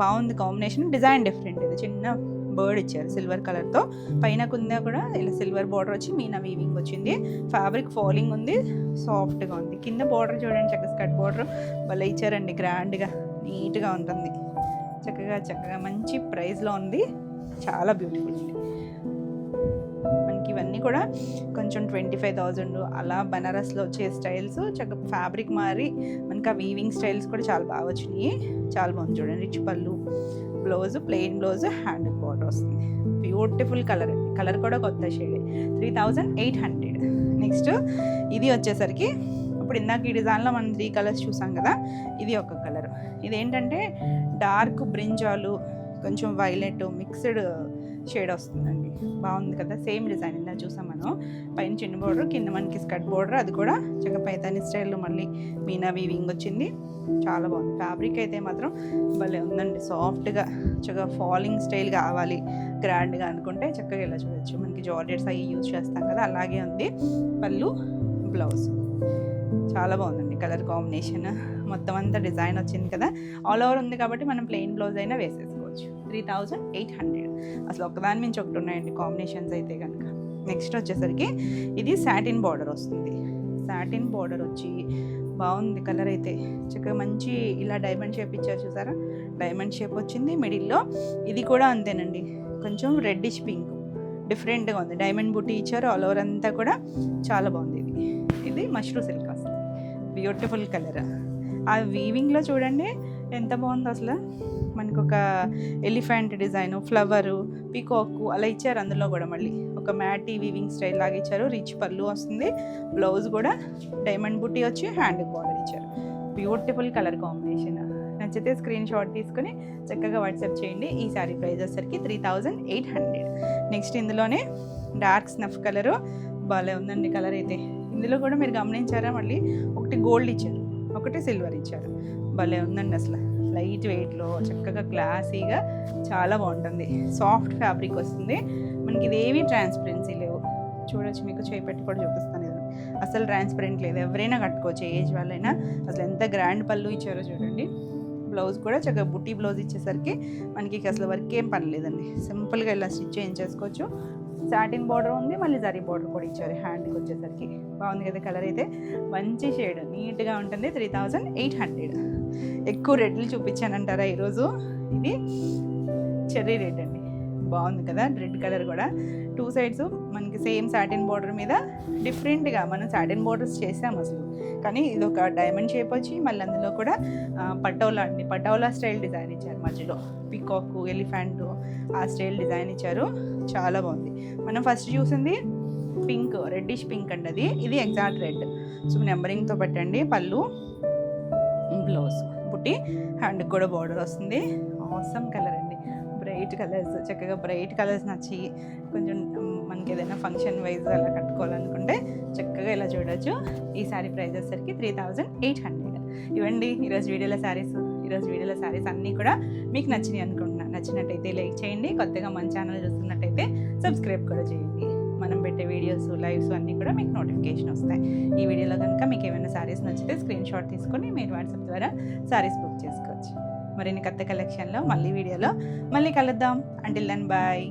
బాగుంది కాంబినేషన్. Design different. ఇది చిన్న బర్డ్ ఇచ్చారు సిల్వర్ కలర్తో. పైన కుందా కూడా ఇలా సిల్వర్ బార్డర్ వచ్చి మీనా వీవింగ్ వచ్చింది. ఫ్యాబ్రిక్ ఫాలింగ్ ఉంది, సాఫ్ట్గా ఉంది. కింద బార్డర్ చూడండి, చక్కగా స్కర్ట్ బార్డర్ భలే ఇచ్చారండి, గ్రాండ్గా నీట్గా ఉంటుంది. చక్కగా మంచి ప్రైస్లో ఉంది. చాలా బ్యూటిఫుల్ ఉంది. మనకి ఇవన్నీ కూడా కొంచెం 25,000 అలా బనారస్లో వచ్చే స్టైల్స్. చక్కగా ఫ్యాబ్రిక్ మారి మనకి ఆ వీవింగ్ స్టైల్స్ కూడా చాలా బాగా వచ్చినాయి. చాలా బాగుంది చూడండి. రిచ్ పళ్ళు, blouse plain blouse hand border వస్తుంది. బ్యూటిఫుల్ కలర్ అండి, కలర్ కూడా కొత్త షేడే. 3800. నెక్స్ట్ ఇది వచ్చేసరికి ఇప్పుడు ఇందాక ఈ డిజైన్లో మనం 3 కలర్స్ చూసాం కదా, ఇది ఒక కలర్. ఇదేంటంటే డార్క్ బ్రింజాలు కొంచెం వైలెట్ మిక్స్డ్ షేడ్ వస్తుందండి. బాగుంది కదా, సేమ్ డిజైన్ ఇందా చూసాం మనం. పైన చిన్న బోర్డర్, కింద మనకి స్కర్ట్ బోర్డర్, అది కూడా చక్కగా పైతాని స్టైల్లో మళ్ళీ మీనా వీవింగ్ వచ్చింది. చాలా బాగుంది. ఫ్యాబ్రిక్ అయితే మాత్రం భలే ఉందండి, సాఫ్ట్గా చక్కగా ఫాలింగ్ స్టైల్ కావాలి గ్రాండ్గా అనుకుంటే చక్కగా ఇలా చూడొచ్చు. మనకి జార్జెట్స్ అవి యూజ్ చేస్తాం కదా, అలాగే ఉంది. పళ్ళు బ్లౌజ్ చాలా బాగుందండి, కలర్ కాంబినేషన్ మొత్తం అంతా డిజైన్ వచ్చింది కదా. ఆల్ ఓవర్ ఉంది కాబట్టి మనం ప్లెయిన్ బ్లౌజ్ అయినా వేసేసుకోవచ్చు. 3800. అసలు ఒకదాని మించి ఒకటి ఉన్నాయండి కాంబినేషన్స్ అయితే కనుక. నెక్స్ట్ వచ్చేసరికి ఇది సాటిన్ బార్డర్ వస్తుంది. సాటిన్ బార్డర్ వచ్చి బాగుంది కలర్ అయితే, చక్కగా మంచి ఇలా డైమండ్ షేప్ ఇచ్చారు చూసారా, డైమండ్ షేప్ వచ్చింది మిడిల్లో. ఇది కూడా అంతేనండి, కొంచెం రెడ్డిష్ పింక్ డిఫరెంట్గా ఉంది. డైమండ్ బుట్టి ఇచ్చారు ఆల్ ఓవర్ అంతా కూడా, చాలా బాగుంది. ఇది మష్రూ సిల్క్ వస్తుంది, బ్యూటిఫుల్ కలర్. ఆ వీవింగ్లో చూడండి ఎంత బాగుందో అసలు. మనకు ఒక ఎలిఫెంట్ డిజైను, ఫ్లవరు, పీకాక్ అలా ఇచ్చారు. అందులో కూడా మళ్ళీ ఒక మ్యాటీ వీవింగ్ స్టైల్ లాగా ఇచ్చారు. రిచ్ పళ్ళు వస్తుంది, బ్లౌజ్ కూడా డైమండ్ బుట్టి వచ్చి హ్యాండ్ బార్డర్ ఇచ్చారు. Beautiful colour combination. నచ్చితే స్క్రీన్ షాట్ తీసుకుని చక్కగా వాట్సాప్ చేయండి. ఈ శారీ ప్రైస్ వచ్చేసరికి 3800. నెక్స్ట్ ఇందులోనే డార్క్ స్నఫ్ కలరు భలే ఉందండి కలర్ అయితే. ఇందులో కూడా మీరు గమనించారా, మళ్ళీ ఒకటి గోల్డ్ ఇచ్చారు, ఒకటి సిల్వర్ ఇచ్చారు. భలే ఉందండి అసలు, లైట్ వెయిట్లో చక్కగా క్లాసీగా చాలా బాగుంటుంది. సాఫ్ట్ ఫ్యాబ్రిక్ వస్తుంది మనకి. ఇదేవి ట్రాన్స్పరెన్సీ లేవు, చూడొచ్చు, మీకు చేపెట్టి కూడా చూపిస్తాను. ఇది అసలు ట్రాన్స్పరెంట్ లేదు, ఎవరైనా కట్టుకోవచ్చు, ఏజ్ వాళ్ళైనా. అసలు ఎంత గ్రాండ్ పళ్ళు ఇచ్చారో చూడండి. బ్లౌజ్ కూడా చక్కగా బుట్టి బ్లౌజ్ ఇచ్చేసరికి మనకి అసలు వర్క్ ఏం పని లేదండి, సింపుల్గా ఇలా స్టిచ్ చేయించేసుకోవచ్చు. సాటిన్ బార్డర్ ఉంది, మళ్ళీ జరీ బార్డర్ కూడా ఇచ్చారు హ్యాండ్కి వచ్చేసరికి. బాగుంది కదా కలర్ అయితే, మంచి షేడ్, నీట్గా ఉంటుంది. 3800. ఎక్కువ రెడ్లు చూపించానంటారా ఈరోజు. ఇది చెర్రీ రెడ్ అండి, బాగుంది కదా, రెడ్ కలర్ కూడా. 2 సైడ్స్ మనకి సేమ్ సాటిన్ బార్డర్ మీద డిఫరెంట్గా మనం సాటిన్ బార్డర్స్ చేసాం అసలు, కానీ ఇది ఒక డైమండ్ షేప్ వచ్చి మళ్ళీ అందులో కూడా పటోలా అండి, పటోలా స్టైల్ డిజైన్ ఇచ్చారు. మధ్యలో పీకాక్, ఎలిఫెంట్ ఆ స్టైల్ డిజైన్ ఇచ్చారు. చాలా బాగుంది. మనం ఫస్ట్ చూసింది పింక్, రెడ్డిష్ పింక్ అండి అది. ఇది ఎగ్జాక్ట్ రెడ్. సో నెంబరింగ్తో పెట్టండి. పళ్ళు బ్లౌజ్ బుట్టి హ్యాండ్కి కూడా బార్డర్ వస్తుంది. ఆసమ్ కలర్ అండి, బ్రైట్ కలర్స్. చక్కగా బ్రైట్ కలర్స్ నచ్చి కొంచెం మనకి ఏదైనా ఫంక్షన్ వైజ్ అలా కట్టుకోవాలనుకుంటే చక్కగా ఇలా చూడొచ్చు. ఈ శారీ ప్రైస్ వచ్చేసరికి 3800. ఇవ్వండి ఈరోజు వీడియోలో శారీస్. ఈరోజు వీడియోలో శారీస్ అన్నీ కూడా మీకు నచ్చినాయి అనుకుంటున్నాను. నచ్చినట్టయితే లైక్ చేయండి. కొత్తగా మన ఛానల్ చూస్తున్నట్టయితే సబ్స్క్రైబ్ కూడా చేయండి. మనం పెట్టే వీడియోస్, లైవ్స్ అన్నీ కూడా మీకు నోటిఫికేషన్ వస్తాయి. ఈ వీడియోలో కనుక మీకు ఏమైనా శారీస్ నచ్చితే స్క్రీన్ షాట్ తీసుకొని మీరు వాట్సాప్ ద్వారా శారీస్ బుక్ చేసుకోవచ్చు. మరిన్ని కొత్త కలెక్షన్లో మళ్ళీ వీడియోలో మళ్ళీ కలుద్దాం. Until then bye.